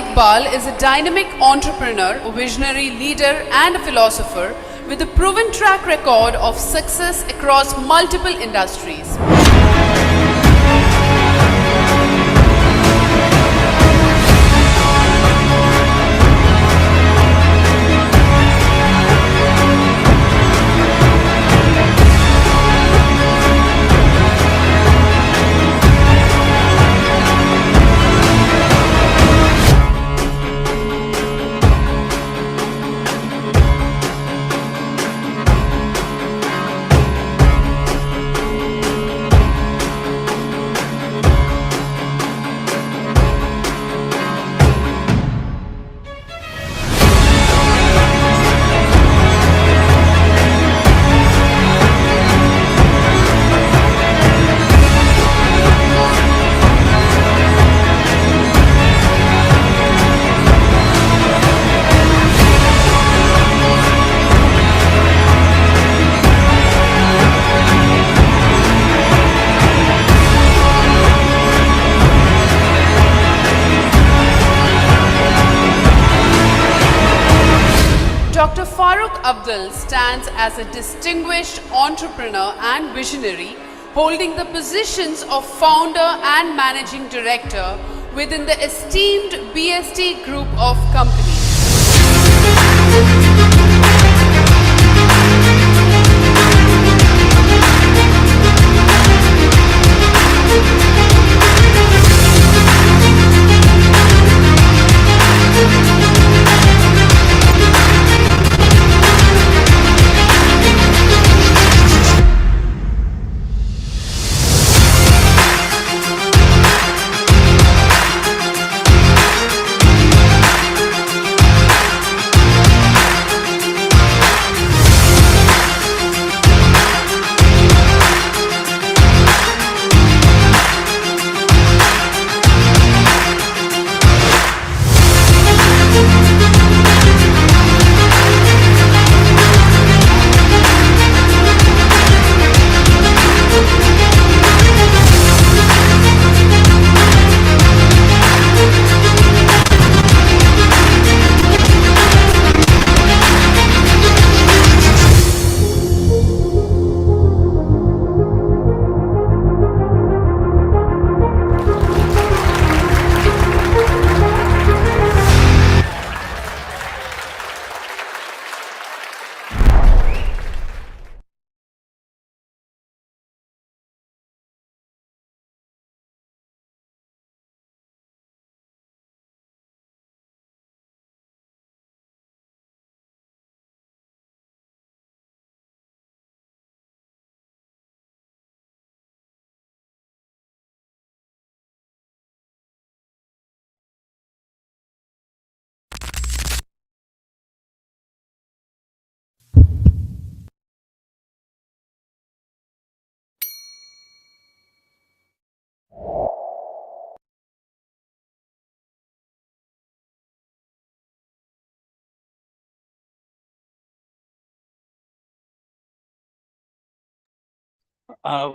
Iqbal is a dynamic entrepreneur, a visionary leader, and a philosopher with a proven track record of success across multiple industries. Dr. Farooq Abdul stands as a distinguished entrepreneur and visionary, holding the positions of founder and managing director within the esteemed BST group of companies.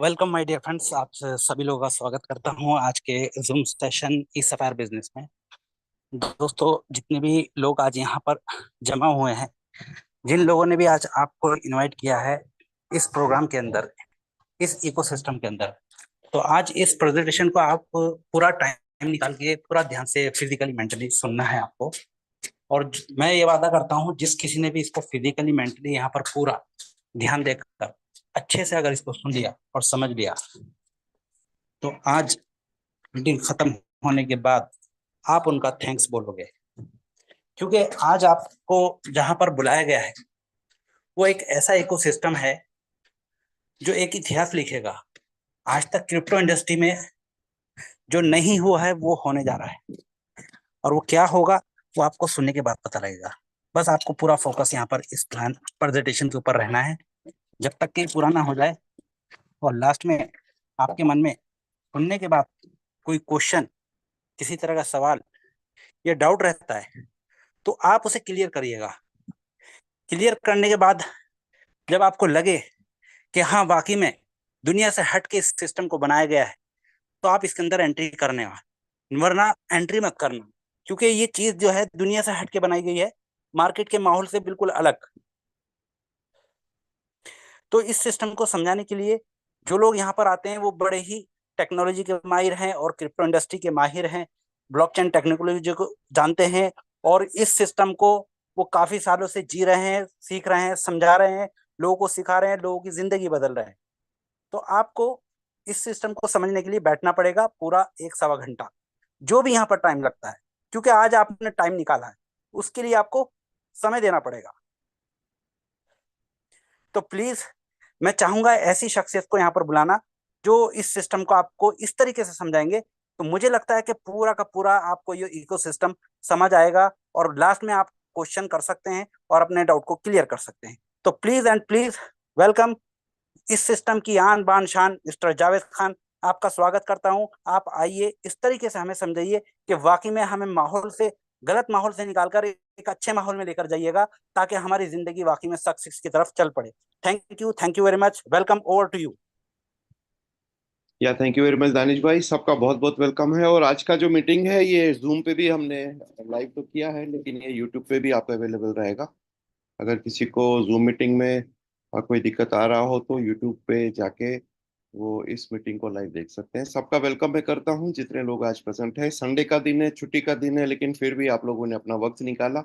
Welcome my dear friends, आप सभी लोगों का स्वागत करता हूं आज के Zoom session e sapphire business में। दोस्तों, जितने भी लोग आज यहां पर जमा हुए हैं, जिन लोगों ने भी आज आपको इनवाइट किया है इस प्रोग्राम के अंदर, इस इकोसिस्टम के अंदर, तो आज इस प्रेजेंटेशन को आप पूरा टाइम निकाल के पूरा ध्यान से फिजिकली मेंटली सुनना है आपको। और मैं ये वादा करता हूं, जिस किसी ने भी इसको फिजिकली मेंटली यहाँ पर पूरा ध्यान देकर अच्छे से अगर इसको सुन लिया और समझ लिया, तो आज मीटिंग खत्म होने के बाद आप उनका थैंक्स बोलोगे, क्योंकि आज आपको जहां पर बुलाया गया है वो एक ऐसा इकोसिस्टम है जो एक इतिहास लिखेगा। आज तक क्रिप्टो इंडस्ट्री में जो नहीं हुआ है वो होने जा रहा है, और वो क्या होगा वो आपको सुनने के बाद पता लगेगा। बस आपको पूरा फोकस यहाँ पर इस प्लान प्रेजेंटेशन के ऊपर रहना है, जब तक कि पूरा ना हो जाए। और लास्ट में आपके मन में सुनने के बाद कोई क्वेश्चन, किसी तरह का सवाल या डाउट रहता है तो आप उसे क्लियर करिएगा। क्लियर करने के बाद जब आपको लगे कि हाँ वाकई में दुनिया से हट के इस सिस्टम को बनाया गया है, तो आप इसके अंदर एंट्री करने, वरना एंट्री मत करना। क्योंकि ये चीज जो है दुनिया से हट के बनाई गई है, मार्केट के माहौल से बिल्कुल अलग। तो इस सिस्टम को समझाने के लिए जो लोग यहाँ पर आते हैं वो बड़े ही टेक्नोलॉजी के माहिर हैं और क्रिप्टो इंडस्ट्री के माहिर हैं, ब्लॉकचेन टेक्नोलॉजी को जानते हैं, और इस सिस्टम को वो काफी सालों से जी रहे हैं, सीख रहे हैं, समझा रहे हैं, लोगों को सिखा रहे हैं, लोगों की जिंदगी बदल रहे हैं। तो आपको इस सिस्टम को समझने के लिए बैठना पड़ेगा पूरा 1 सवा घंटा, जो भी यहाँ पर टाइम लगता है, क्योंकि आज आपने टाइम निकाला है, उसके लिए आपको समय देना पड़ेगा। तो प्लीज मैं चाहूंगा ऐसी शख्सियत को यहाँ पर बुलाना जो इस सिस्टम को आपको इस तरीके से समझाएंगे, तो मुझे लगता है कि पूरा का पूरा आपको ये इकोसिस्टम समझ आएगा, और लास्ट में आप क्वेश्चन कर सकते हैं और अपने डाउट को क्लियर कर सकते हैं। तो प्लीज एंड प्लीज वेलकम इस सिस्टम की आन बान शान मिस्टर जावेद खान। आपका स्वागत करता हूं। आप आइए, इस तरीके से हमें समझाइए कि वाकई में हमें माहौल से, गलत माहौल से निकालकर एक अच्छे माहौल में लेकर जाइएगा, ताकि हमारी जिंदगी वाकई में सक्सेस की तरफ चल पड़े। Thank you very much. Welcome, over to you. या thank you very much Danish भाई, सबका बहुत बहुत वेलकम है। और आज का जो मीटिंग है ये जूम पे भी हमने लाइव तो किया है, लेकिन ये यूट्यूब पे भी आपको अवेलेबल रहेगा। अगर किसी को जूम मीटिंग में कोई दिक्कत आ रहा हो तो यूट्यूब पे जाके वो इस मीटिंग को लाइव देख सकते हैं। सबका वेलकम मैं करता हूँ जितने लोग आज प्रेजेंट है। संडे का दिन है, छुट्टी का दिन है, लेकिन फिर भी आप लोगों ने अपना वक्त निकाला।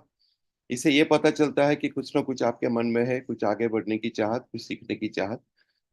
इससे ये पता चलता है कि कुछ ना कुछ आपके मन में है, कुछ आगे बढ़ने की चाहत, कुछ सीखने की चाहत।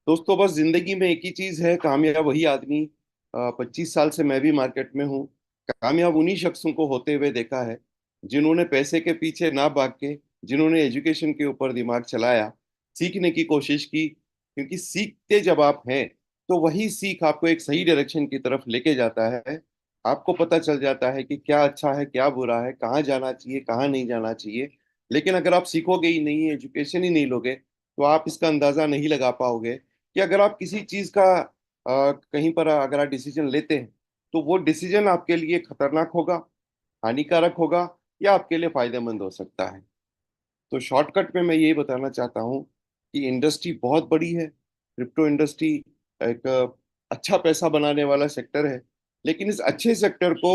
दोस्तों बस जिंदगी में एक ही चीज है, कामयाब वही आदमी। 25 साल से मैं भी मार्केट में हूँ। कामयाब उन्हीं शख्सों को होते हुए देखा है जिन्होंने पैसे के पीछे ना भाग के, जिन्होंने एजुकेशन के ऊपर दिमाग चलाया, सीखने की कोशिश की। क्योंकि सीखते जब आप हैं तो वही सीख आपको एक सही डायरेक्शन की तरफ लेके जाता है। आपको पता चल जाता है कि क्या अच्छा है क्या बुरा है, कहाँ जाना चाहिए कहाँ नहीं जाना चाहिए। लेकिन अगर आप सीखोगे ही नहीं, एजुकेशन ही नहीं लोगे, तो आप इसका अंदाजा नहीं लगा पाओगे कि अगर आप किसी चीज का कहीं पर अगर आप डिसीजन लेते हैं तो वो डिसीजन आपके लिए खतरनाक होगा, हानिकारक होगा, या आपके लिए फायदेमंद हो सकता है। तो शॉर्टकट में मैं यही बताना चाहता हूँ कि इंडस्ट्री बहुत बड़ी है। क्रिप्टो इंडस्ट्री एक अच्छा पैसा बनाने वाला सेक्टर है, लेकिन इस अच्छे सेक्टर को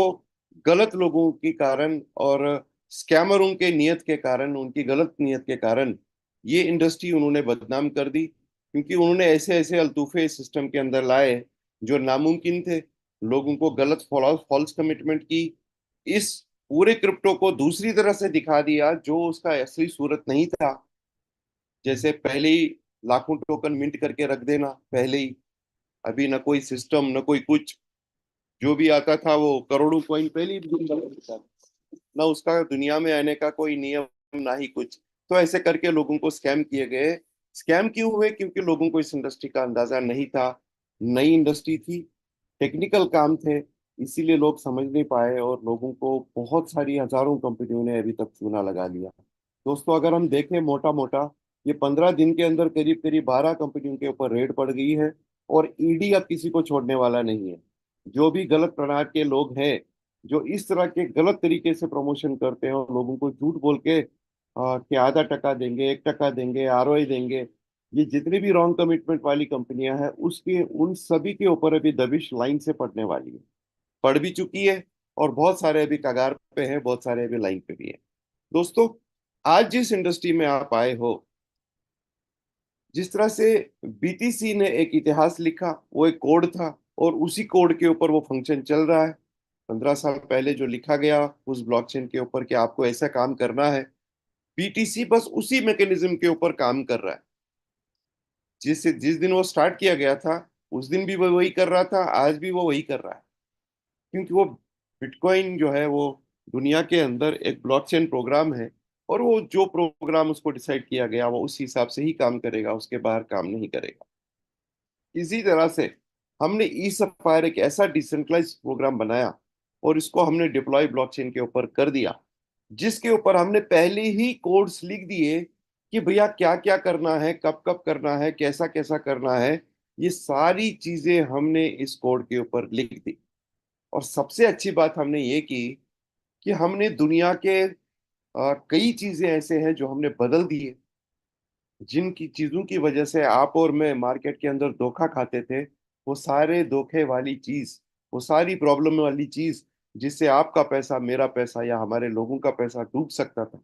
गलत लोगों के कारण और स्कैमरों के नियत के कारण, उनकी गलत नियत के कारण ये इंडस्ट्री उन्होंने बदनाम कर दी। क्योंकि उन्होंने ऐसे ऐसे अल्तूफे सिस्टम के अंदर लाए जो नामुमकिन थे। लोगों को गलत फॉल्स कमिटमेंट की, इस पूरे क्रिप्टो को दूसरी तरह से दिखा दिया जो उसका असली सूरत नहीं था। जैसे पहले ही लाखों टोकन मिंट करके रख देना, पहले ही, अभी ना कोई सिस्टम ना कोई कुछ, जो भी आता था वो करोड़ों कॉइन पहले ही बिक जाता था। ना उसका दुनिया में आने का कोई नियम, ना ही कुछ। तो ऐसे करके लोगों को स्कैम किए गए। स्कैम क्यों हुए? क्योंकि लोगों को इस इंडस्ट्री का अंदाजा नहीं था। नई इंडस्ट्री थी, टेक्निकल काम थे, इसीलिए लोग समझ नहीं पाए और लोगों को बहुत सारी हजारों कंपनियों ने अभी तक चूना लगा लिया। दोस्तों अगर हम देखें मोटा मोटा, ये 15 दिन के अंदर करीब करीब 12 कंपनियों के ऊपर रेड पड़ गई है। और ईडी अब किसी को छोड़ने वाला नहीं है। जो भी गलत प्रकार के लोग हैं, जो इस तरह के गलत तरीके से प्रमोशन करते हैं और लोगों को झूठ बोल के कि ½ टका देंगे, 1 टका देंगे, आरओआई देंगे, ये जितनी भी रॉन्ग कमिटमेंट वाली कंपनियां हैं उसके उन सभी के ऊपर अभी दबिश लाइन से पड़ने वाली है, पड़ भी चुकी है। और बहुत सारे अभी कगार पे हैं, बहुत सारे अभी लाइन पे भी हैं। दोस्तों आज जिस इंडस्ट्री में आप आए हो, जिस तरह से बीटीसी ने एक इतिहास लिखा, वो एक कोड था और उसी कोड के ऊपर वो फंक्शन चल रहा है। 15 साल पहले जो लिखा गया उस ब्लॉकचेन के ऊपर कि आपको ऐसा काम करना है, बीटीसी बस उसी मैकेनिज्म के ऊपर काम कर रहा है। जिस दिन वो स्टार्ट किया गया था उस दिन भी वो वही कर रहा था, आज भी वो वही कर रहा है। क्योंकि वो बिटकॉइन जो है वो दुनिया के अंदर एक ब्लॉकचेन प्रोग्राम है, और वो जो प्रोग्राम उसको डिसाइड किया गया वो उस हिसाब से ही काम करेगा, उसके बाहर काम नहीं करेगा। इसी तरह से हमने ई सफायर एक ऐसा डिसेंट्रलाइज प्रोग्राम बनाया और इसको हमने डिप्लॉय ब्लॉकचेन के ऊपर कर दिया, जिसके ऊपर हमने पहले ही कोड्स लिख दिए कि भैया क्या क्या करना है, कब कब करना है, कैसा कैसा करना है। ये सारी चीजें हमने इस कोड के ऊपर लिख दी। और सबसे अच्छी बात हमने ये की कि हमने दुनिया के कई चीजें ऐसे हैं जो हमने बदल दी है। जिनकी चीजों की वजह से आप और मैं मार्केट के अंदर धोखा खाते थे, वो सारे धोखे वाली चीज, वो सारी प्रॉब्लम वाली चीज जिससे आपका पैसा, मेरा पैसा या हमारे लोगों का पैसा डूब सकता था,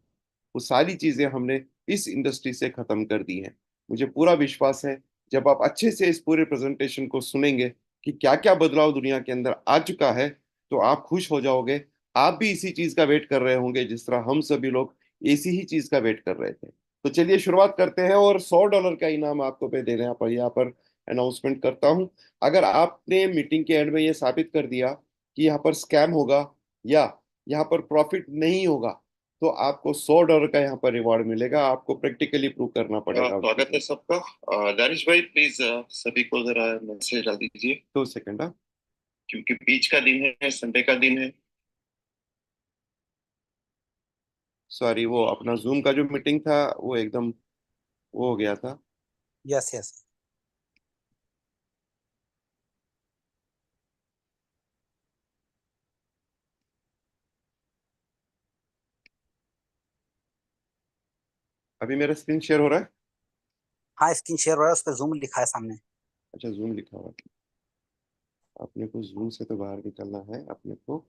वो सारी चीजें हमने इस इंडस्ट्री से खत्म कर दी हैं। मुझे पूरा विश्वास है जब आप अच्छे से इस पूरे प्रेजेंटेशन को सुनेंगे कि क्या क्या बदलाव दुनिया के अंदर आ चुका है, तो आप खुश हो जाओगे। आप भी इसी चीज का वेट कर रहे होंगे जिस तरह हम सभी लोग इसी ही चीज का वेट कर रहे थे। तो चलिए शुरुआत करते हैं, और $100 का इनाम आपको मैं देने यहाँ पर अनाउंसमेंट करता हूं। अगर आपने मीटिंग के एंड में ये साबित कर दिया कि यहाँ पर स्कैम होगा या यहाँ पर प्रॉफिट नहीं होगा, तो आपको $100 का यहाँ पर रिवॉर्ड मिलेगा। आपको प्रैक्टिकली प्रूव करना पड़ेगा। स्वागत है सबका। दानिश भाई प्लीज सभी को जरा मैसेज डाल दीजिए 2 सेकंड। क्योंकि बीच का दिन है, संडे का दिन है। सॉरी, वो अपना जूम का जो मीटिंग था वो एकदम वो हो गया था। Yes yes. अभी मेरा स्क्रीन शेयर हो रहा है? हाँ, स्क्रीन शेयर हो रहा है, उस पर जूम लिखा है सामने। अच्छा, जूम लिखा हुआ है। अपने को जूम से तो बाहर निकलना है अपने को।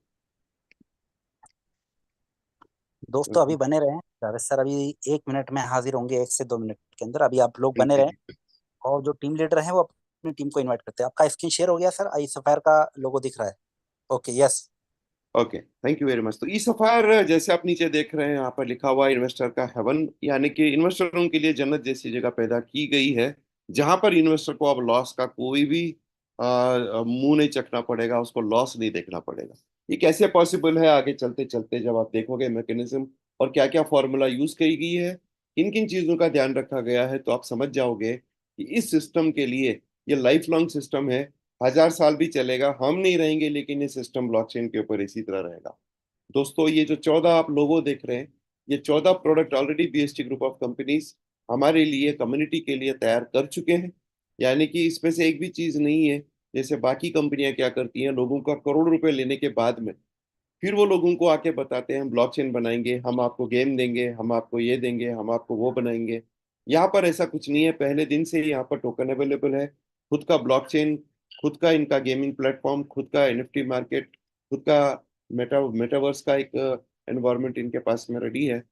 दोस्तों अभी बने रहें, जावेद सर अभी 1 मिनट में हाजिर होंगे, 1 से 2 मिनट के अंदर। अभी आप लोग बने रहें, और जो टीम लीडर हैं वो अपनी टीम को इनवाइट करते हैं। आपका स्क्रीन शेयर हो गया सर? आई सफायर का लोगो दिख रहा है? Okay, yes. Okay, thank you very much. तो ई सफायर जैसे आप नीचे देख रहे हैं, यहाँ पर लिखा हुआ है इन्वेस्टर का हेवन, यानी कि इन्वेस्टरों के लिए जन्नत जैसी जगह पैदा की गई है, जहां पर इन्वेस्टर को अब लॉस का कोई भी मुंह नहीं चखना पड़ेगा, उसको लॉस नहीं देखना पड़ेगा। ये कैसे पॉसिबल है? आगे चलते चलते जब आप देखोगे मैकेनिज्म और क्या क्या फॉर्मूला यूज की गई है, किन किन चीजों का ध्यान रखा गया है, तो आप समझ जाओगे कि इस सिस्टम के लिए ये लाइफ लॉन्ग सिस्टम है। 1000 साल भी चलेगा, हम नहीं रहेंगे, लेकिन ये सिस्टम ब्लॉकचेन के ऊपर इसी तरह रहेगा। दोस्तों, ये जो 14 आप लोगो देख रहे हैं, ये 14 product already BST group of companies हमारे लिए, कम्युनिटी के लिए तैयार कर चुके हैं। यानी कि इसमें से एक भी चीज नहीं है जैसे बाकी कंपनियां क्या करती हैं, लोगों का करोड़ रुपए लेने के बाद में फिर वो लोगों को आके बताते हैं हम ब्लॉकचेन बनाएंगे, हम आपको गेम देंगे, हम आपको ये देंगे, हम आपको वो बनाएंगे। यहाँ पर ऐसा कुछ नहीं है। पहले दिन से ही यहाँ पर टोकन अवेलेबल है, खुद का ब्लॉकचेन, खुद का इनका गेमिंग प्लेटफॉर्म, खुद का एनएफटी मार्केट, खुद का मेटावर्स का एक एनवायरनमेंट इनके पास में रेडी है।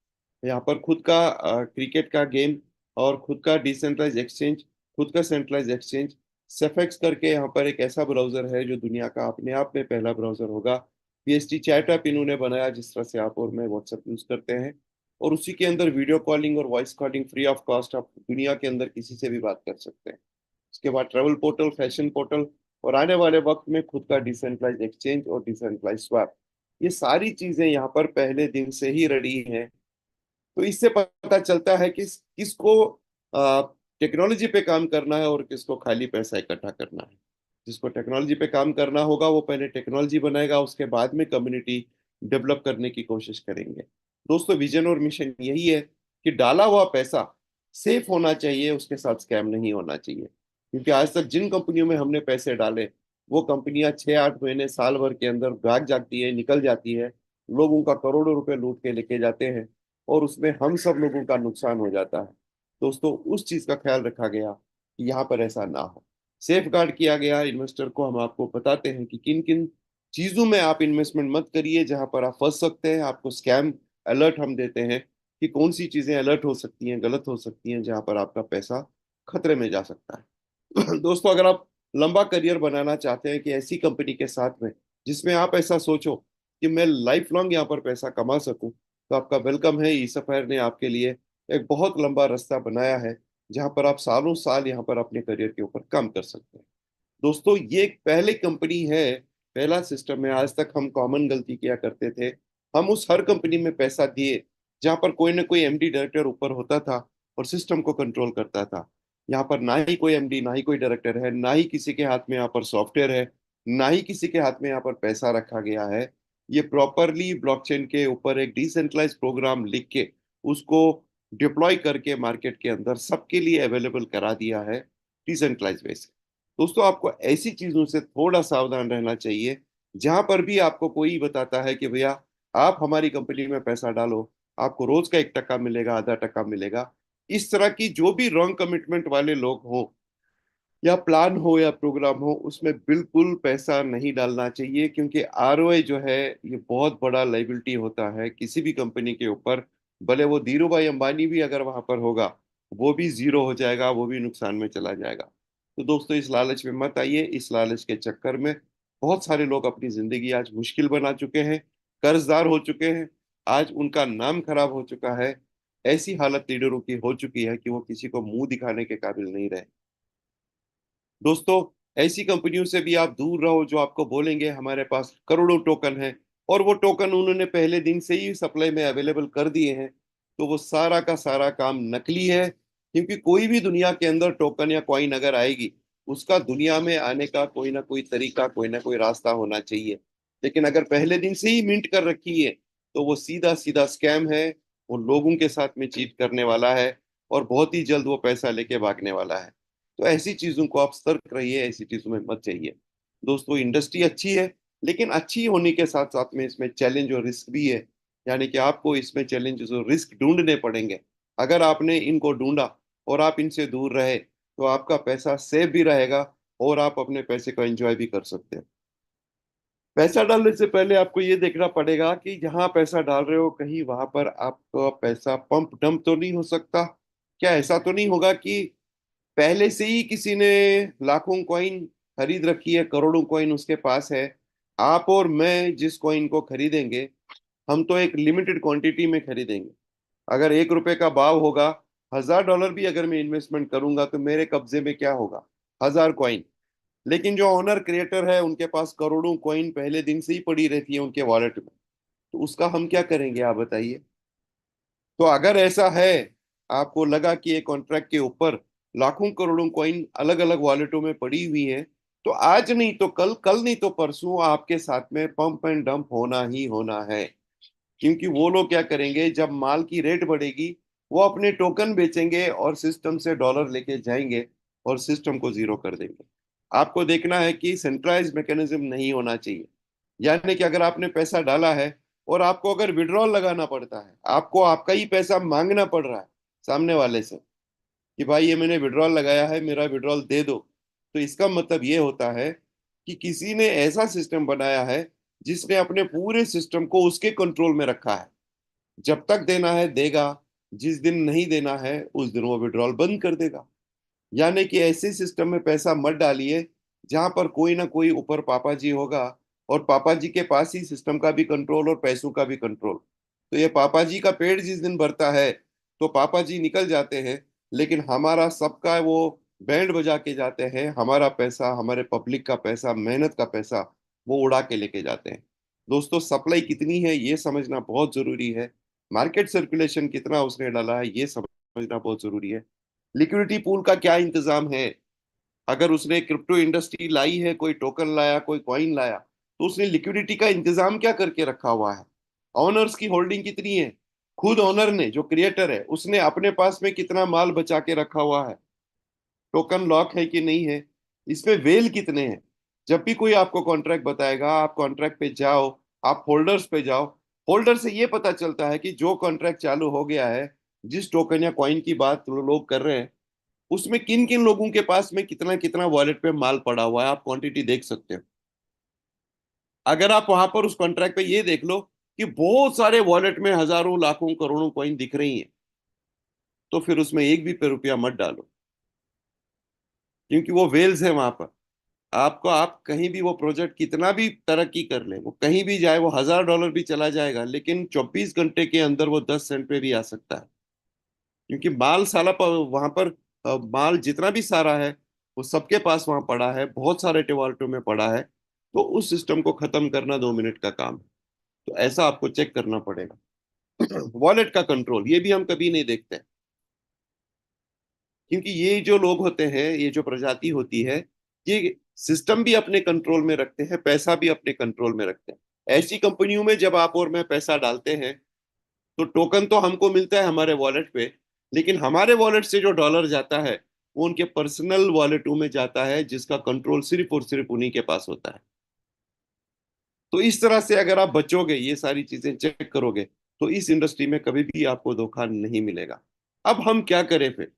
यहाँ पर खुद का क्रिकेट का गेम, और खुद का डिसेंट्रलाइज एक्सचेंज, खुद का सेंट्रलाइज एक्सचेंज। सेफेक्स करके यहाँ पर एक ऐसा ब्राउजर है जो दुनिया का अपने आप में पहला ब्राउजर होगा। पीएसटी चैट ऐप इन्होंने बनाया, जिस तरह से आप और मैं व्हाट्सएप यूज करते हैं, और उसी के अंदर वीडियो कॉलिंग और voice calling free of cost आप दुनिया के अंदर किसी से भी बात कर सकते हैं। उसके बाद ट्रैवल पोर्टल, फैशन पोर्टल, और आने वाले वक्त में खुद का डिसेंट्रलाइज एक्सचेंज और डिसेंट्रलाइज स्वैप। ये सारी चीजें यहाँ पर पहले दिन से ही रेडी हैं। तो इससे पता चलता है कि किसको टेक्नोलॉजी पे काम करना है और किसको खाली पैसा इकट्ठा करना है। जिसको टेक्नोलॉजी पे काम करना होगा वो पहले टेक्नोलॉजी बनाएगा, उसके बाद में कम्युनिटी डेवलप करने की कोशिश करेंगे। दोस्तों, विजन और मिशन यही है कि डाला हुआ पैसा सेफ होना चाहिए, उसके साथ स्कैम नहीं होना चाहिए। क्योंकि आज तक जिन कंपनियों में हमने पैसे डाले, वो कंपनियां 6-8 महीने, साल भर के अंदर भाग जाती है, निकल जाती है, लोगों का करोड़ों रुपए लूट के लेके जाते हैं, और उसमें हम सब लोगों का नुकसान हो जाता है। दोस्तों, उस चीज का ख्याल रखा गया कि यहाँ पर ऐसा ना हो, सेफ गार्ड किया गया इन्वेस्टर को। हम आपको बताते हैं कि किन किन चीजों में आप इन्वेस्टमेंट मत करिए, जहां पर आप फंस सकते हैं। आपको स्कैम अलर्ट हम देते हैं कि कौन सी चीजें अलर्ट हो सकती हैं, गलत हो सकती हैं, जहां पर आपका पैसा खतरे में जा सकता है। दोस्तों, अगर आप लंबा करियर बनाना चाहते हैं कि ऐसी कंपनी के साथ में जिसमें आप ऐसा सोचो कि मैं लाइफ लॉन्ग यहाँ पर पैसा कमा सकूं, तो आपका वेलकम है। ई सफायर ने आपके लिए एक बहुत लंबा रास्ता बनाया है, जहां पर आप सालों साल यहाँ पर अपने करियर के ऊपर काम कर सकते हैं। दोस्तों, ये एक पहले कंपनी है, पहला सिस्टम है। आज तक हम कॉमन गलती किया करते थे, हम उस हर कंपनी में पैसा दिए जहां पर कोई ना कोई एमडी डायरेक्टर ऊपर होता था और सिस्टम को कंट्रोल करता था। यहाँ पर ना ही कोई एमडी, ना ही कोई डायरेक्टर है, ना ही किसी के हाथ में यहाँ पर सॉफ्टवेयर है, ना ही किसी के हाथ में यहाँ पर पैसा रखा गया है। ये प्रॉपरली ब्लॉकचेन के ऊपर एक डिसेंट्रलाइज प्रोग्राम लिख के उसको डिप्लॉय करके मार्केट के अंदर सबके लिए अवेलेबल करा दिया है डिसेंट्रलाइज वे से। दोस्तों, आपको ऐसी चीजों से थोड़ा सावधान रहना चाहिए। जहां पर भी आपको कोई बताता है कि भैया आप हमारी कंपनी में पैसा डालो, आपको रोज का 1 टका मिलेगा, आधा टका मिलेगा, इस तरह की जो भी रॉन्ग कमिटमेंट वाले लोग हों, या प्लान हो या प्रोग्राम हो, उसमें बिल्कुल पैसा नहीं डालना चाहिए, क्योंकि आरओआई जो है ये बहुत बड़ा लाइबिलिटी होता है किसी भी कंपनी के ऊपर। भले वो धीरू भाई अंबानी भी अगर वहां पर होगा, वो भी जीरो हो जाएगा, वो भी नुकसान में चला जाएगा। तो दोस्तों, इस लालच में मत आइए। इस लालच के चक्कर में बहुत सारे लोग अपनी जिंदगी आज मुश्किल बना चुके हैं, कर्जदार हो चुके हैं, आज उनका नाम खराब हो चुका है। ऐसी हालत लीडरों की हो चुकी है कि वो किसी को मुंह दिखाने के काबिल नहीं रहे। दोस्तों, ऐसी कंपनियों से भी आप दूर रहो जो आपको बोलेंगे हमारे पास करोड़ों टोकन है, और वो टोकन उन्होंने पहले दिन से ही सप्लाई में अवेलेबल कर दिए हैं। तो वो सारा का सारा काम नकली है, क्योंकि कोई भी दुनिया के अंदर टोकन या कॉइन अगर आएगी, उसका दुनिया में आने का कोई ना कोई तरीका, कोई ना कोई रास्ता होना चाहिए। लेकिन अगर पहले दिन से ही मिंट कर रखी है, तो वो सीधा सीधा स्कैम है। वो लोगों के साथ में चीट करने वाला है, और बहुत ही जल्द वो पैसा लेके भागने वाला है। तो ऐसी चीजों को आप सतर्क रहिए, ऐसी चीजों में मत जाइए। दोस्तों, इंडस्ट्री अच्छी है, लेकिन अच्छी होने के साथ साथ में इसमें चैलेंज और रिस्क भी है। यानी कि आपको इसमें चैलेंजेस और रिस्क ढूंढने पड़ेंगे। अगर आपने इनको ढूंढा और आप इनसे दूर रहे, तो आपका पैसा सेफ भी रहेगा, और आप अपने पैसे को एंजॉय भी कर सकते हैं। पैसा डालने से पहले आपको ये देखना पड़ेगा कि जहां पैसा डाल रहे हो, कहीं वहां पर आपका पैसा पंप डंप तो नहीं हो सकता। क्या ऐसा तो नहीं होगा कि पहले से ही किसी ने लाखों कॉइन खरीद रखी है, करोड़ों कॉइन उसके पास है। आप और मैं जिस कॉइन को खरीदेंगे, हम तो एक लिमिटेड क्वांटिटी में खरीदेंगे। अगर 1 रुपए का भाव होगा, $1000 भी अगर मैं इन्वेस्टमेंट करूंगा, तो मेरे कब्जे में क्या होगा? 1000 कॉइन। लेकिन जो ऑनर क्रिएटर है, उनके पास करोड़ों कॉइन पहले दिन से ही पड़ी रहती है उनके वॉलेट में। तो उसका हम क्या करेंगे, आप बताइए। तो अगर ऐसा है, आपको लगा कि एक कॉन्ट्रैक्ट के ऊपर लाखों करोड़ों कॉइन अलग अलग वॉलेटों में पड़ी हुई है, तो आज नहीं तो कल, कल नहीं तो परसों आपके साथ में पंप एंड डंप होना ही होना है। क्योंकि वो लोग क्या करेंगे, जब माल की रेट बढ़ेगी, वो अपने टोकन बेचेंगे और सिस्टम से डॉलर लेके जाएंगे, और सिस्टम को जीरो कर देंगे। आपको देखना है कि सेंट्रलाइज मैकेनिज्म नहीं होना चाहिए। यानी कि अगर आपने पैसा डाला है, और आपको अगर विड्रॉल लगाना पड़ता है, आपको आपका ही पैसा मांगना पड़ रहा है सामने वाले से कि भाई ये मैंने विड्रॉल लगाया है, मेरा विड्रॉल दे दो, तो इसका मतलब ये होता है कि किसी ने ऐसा सिस्टम बनाया है जिसने अपने पूरे सिस्टम को उसके कंट्रोल में रखा है। जब तक देना है देगा, जिस दिन नहीं देना है उस दिन वो विड्रॉल बंद कर देगा। यानी कि ऐसे सिस्टम में पैसा मत डालिए जहां पर कोई ना कोई ऊपर पापा जी होगा, और पापा जी के पास ही सिस्टम का भी कंट्रोल और पैसों का भी कंट्रोल। तो ये पापा जी का पेड़ जिस दिन भरता है, तो पापा जी निकल जाते हैं, लेकिन हमारा सबका वो बैंड बजा के जाते हैं। हमारा पैसा, हमारे पब्लिक का पैसा, मेहनत का पैसा, वो उड़ा के लेके जाते हैं। दोस्तों, सप्लाई कितनी है ये समझना बहुत जरूरी है। मार्केट सर्कुलेशन कितना उसने डाला है ये समझना बहुत जरूरी है। लिक्विडिटी पूल का क्या इंतजाम है? अगर उसने क्रिप्टो इंडस्ट्री लाई है, कोई टोकन लाया, कोई कॉइन लाया, तो उसने लिक्विडिटी का इंतजाम क्या करके रखा हुआ है? ऑनर्स की होल्डिंग कितनी है? खुद ऑनर ने, जो क्रिएटर है, उसने अपने पास में कितना माल बचा के रखा हुआ है? टोकन लॉक है कि नहीं है? इसमें वेल कितने हैं? जब भी कोई आपको कॉन्ट्रैक्ट बताएगा, आप कॉन्ट्रैक्ट पे जाओ, आप होल्डर्स पे जाओ। होल्डर से ये पता चलता है कि जो कॉन्ट्रैक्ट चालू हो गया है, जिस टोकन या कॉइन की बात लोग कर रहे हैं, उसमें किन किन लोगों के पास में कितना कितना वॉलेट पे माल पड़ा हुआ है, आप क्वांटिटी देख सकते हो। अगर आप वहां पर उस कॉन्ट्रैक्ट पे ये देख लो कि बहुत सारे वॉलेट में हजारों लाखों करोड़ों कॉइन दिख रही हैं, तो फिर उसमें एक भी पे रुपया मत डालो, क्योंकि वो वेल्स है वहां पर। आपको, आप कहीं भी वो प्रोजेक्ट कितना भी तरक्की कर ले, वो कहीं भी जाए, वो $1000 भी चला जाएगा, लेकिन 24 घंटे के अंदर वो 10 सेंट पे भी आ सकता है। क्योंकि माल साला वहां पर माल जितना भी सारा है, वो सबके पास वहां पड़ा है, बहुत सारे टिवाल्टो में पड़ा है। तो उस सिस्टम को खत्म करना 2 मिनट का काम है। तो ऐसा आपको चेक करना पड़ेगा। वॉलेट का कंट्रोल ये भी हम कभी नहीं देखते, क्योंकि ये जो लोग होते हैं, ये जो प्रजाति होती है, ये सिस्टम भी अपने कंट्रोल में रखते हैं, पैसा भी अपने कंट्रोल में रखते हैं। ऐसी कंपनियों में जब आप और मैं पैसा डालते हैं, तो टोकन तो हमको मिलता है हमारे वॉलेट पे, लेकिन हमारे वॉलेट से जो डॉलर जाता है, वो उनके पर्सनल वॉलेटों में जाता है, जिसका कंट्रोल सिर्फ और सिर्फ उन्हीं के पास होता है। तो इस तरह से अगर आप बचोगे, ये सारी चीजें चेक करोगे, तो इस इंडस्ट्री में कभी भी आपको धोखा नहीं मिलेगा। अब हम क्या करें फिर?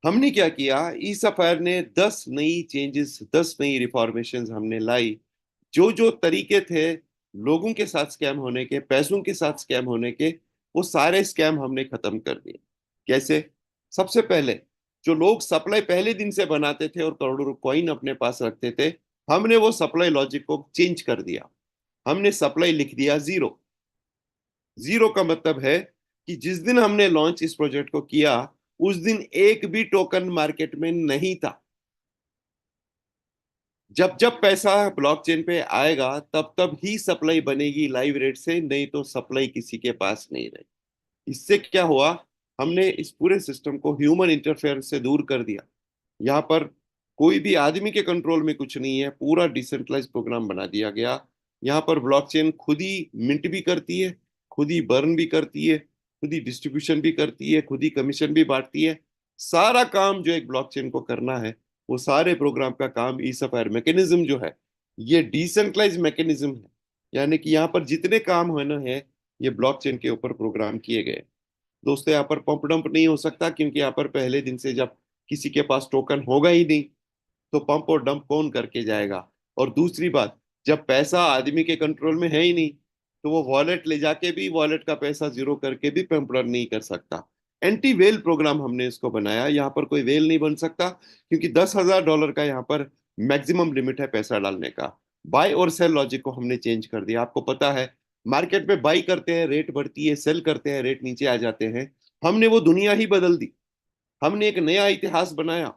हमने क्या किया, ई सफायर ने 10 नई चेंजेस, 10 नई रिफॉर्मेशन हमने लाई। जो जो तरीके थे लोगों के साथ स्कैम होने के, पैसों के साथ स्कैम होने के, वो सारे स्कैम हमने खत्म कर दिए। कैसे? सबसे पहले, जो लोग सप्लाई पहले दिन से बनाते थे और करोड़ों कॉइन अपने पास रखते थे, हमने वो सप्लाई लॉजिक को चेंज कर दिया। हमने सप्लाई लिख दिया जीरो। जीरो का मतलब है कि जिस दिन हमने लॉन्च इस प्रोजेक्ट को किया, उस दिन एक भी टोकन मार्केट में नहीं था। जब जब पैसा ब्लॉकचेन पे आएगा तब तब ही सप्लाई बनेगी लाइव रेट से, नहीं तो सप्लाई किसी के पास नहीं रहेगी। इससे क्या हुआ, हमने इस पूरे सिस्टम को ह्यूमन इंटरफेरेंस से दूर कर दिया। यहाँ पर कोई भी आदमी के कंट्रोल में कुछ नहीं है, पूरा डिसेंट्रलाइज प्रोग्राम बना दिया गया। यहाँ पर ब्लॉकचेन खुद ही मिंट भी करती है, खुद ही बर्न भी करती है, खुद ही डिस्ट्रीब्यूशन भी करती है, खुद ही कमीशन भी बांटती है। सारा काम जो एक ब्लॉकचेन को करना है, वो सारे प्रोग्राम का काम ई सफायर मैकेनिज्म जो है, ये डिसेंट्रलाइज मैकेनिज्म है। यानी कि यहाँ पर जितने काम होना है, ये ब्लॉकचेन के ऊपर प्रोग्राम किए गए। दोस्तों, यहाँ पर पंप डंप नहीं हो सकता, क्योंकि यहाँ पर पहले दिन से जब किसी के पास टोकन होगा ही नहीं, तो पंप और डंप कौन करके जाएगा। और दूसरी बात, जब पैसा आदमी के कंट्रोल में है ही नहीं, तो वो वॉलेट ले जाके भी वॉलेट का पैसा जीरो करके भी पंप डंप नहीं कर सकता। एंटी वेल प्रोग्राम हमने इसको बनाया। यहाँ पर कोई वेल नहीं बन सकता, क्योंकि $10,000 का यहाँ पर मैक्सिमम लिमिट है पैसा डालने का। बाय और सेल लॉजिक को हमने चेंज कर दिया। आपको पता है, मार्केट में बाई करते हैं रेट बढ़ती है, सेल करते हैं रेट नीचे आ जाते हैं। हमने वो दुनिया ही बदल दी। हमने एक नया इतिहास बनाया।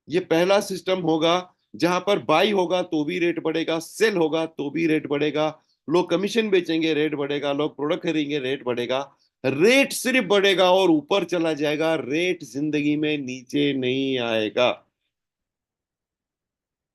ये पहला सिस्टम होगा जहां पर बाई होगा तो भी रेट बढ़ेगा, सेल होगा तो भी रेट बढ़ेगा, लोग कमीशन बेचेंगे रेट बढ़ेगा, लोग प्रोडक्ट खरीदेंगे रेट बढ़ेगा। रेट सिर्फ बढ़ेगा और ऊपर चला जाएगा, रेट जिंदगी में नीचे नहीं आएगा।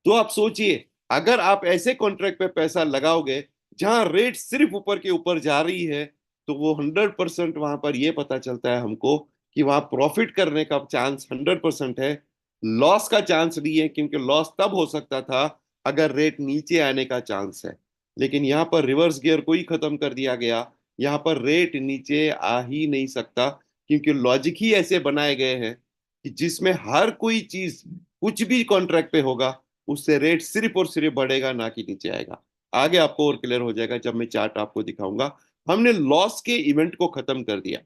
तो आप सोचिए, अगर आप ऐसे कॉन्ट्रैक्ट पे पैसा लगाओगे जहां रेट सिर्फ ऊपर के ऊपर जा रही है, तो वो 100% वहां पर ये पता चलता है हमको कि वहां प्रॉफिट करने का चांस 100% है, लॉस का चांस नहीं है। क्योंकि लॉस तब हो सकता था अगर रेट नीचे आने का चांस है, लेकिन यहाँ पर रिवर्स गियर को ही खत्म कर दिया गया। यहाँ पर रेट नीचे आ ही नहीं सकता, क्योंकि लॉजिक ही ऐसे बनाए गए हैं कि जिसमें हर कोई चीज, कुछ भी कॉन्ट्रैक्ट पे होगा, उससे रेट सिर्फ और सिर्फ बढ़ेगा, ना कि नीचे आएगा। आगे आपको और क्लियर हो जाएगा जब मैं चार्ट आपको दिखाऊंगा। हमने लॉस के इवेंट को खत्म कर दिया।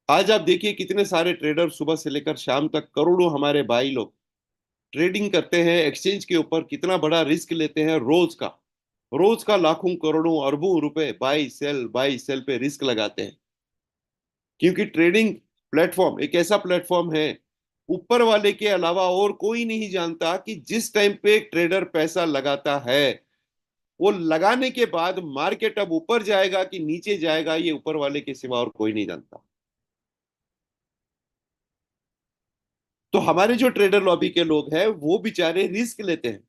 आज आप देखिए, कितने सारे ट्रेडर सुबह से लेकर शाम तक, करोड़ों हमारे भाई लोग ट्रेडिंग करते हैं एक्सचेंज के ऊपर। कितना बड़ा रिस्क लेते हैं, रोज का लाखों करोड़ों अरबों रुपए बाई सेल पे रिस्क लगाते हैं। क्योंकि ट्रेडिंग प्लेटफॉर्म एक ऐसा प्लेटफॉर्म है, ऊपर वाले के अलावा और कोई नहीं जानता कि जिस टाइम पे एक ट्रेडर पैसा लगाता है, वो लगाने के बाद मार्केट अब ऊपर जाएगा कि नीचे जाएगा, ये ऊपर वाले के सिवा और कोई नहीं जानता। तो हमारे जो ट्रेडर लॉबी के लोग हैं, वो बेचारे रिस्क लेते हैं।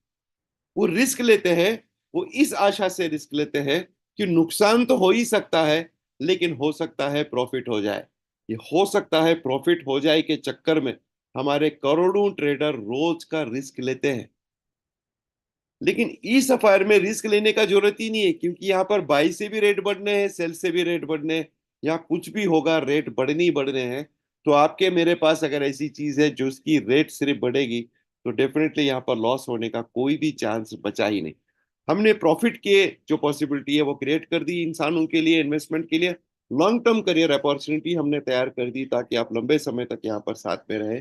वो रिस्क लेते हैं, वो इस आशा से रिस्क लेते हैं कि नुकसान तो हो ही सकता है, लेकिन हो सकता है प्रॉफिट हो जाए। ये हो सकता है प्रॉफिट हो जाए के चक्कर में हमारे करोड़ों ट्रेडर रोज का रिस्क लेते हैं। लेकिन ई सफायर में रिस्क लेने का जरूरत ही नहीं है, क्योंकि यहाँ पर बाई से भी रेट बढ़ने हैं, सेल से भी रेट बढ़ने हैं। यहाँ कुछ भी होगा, रेट बढ़ने ही बढ़ने हैं। तो आपके मेरे पास अगर ऐसी चीज है जो उसकी रेट सिर्फ बढ़ेगी, तो डेफिनेटली यहाँ पर लॉस होने का कोई भी चांस बचा ही नहीं। हमने प्रॉफिट के जो पॉसिबिलिटी है वो क्रिएट कर दी इंसानों के लिए, इन्वेस्टमेंट के लिए। लॉन्ग टर्म करियर अपॉर्चुनिटी हमने तैयार कर दी, ताकि आप लंबे समय तक यहाँ पर साथ में रहे।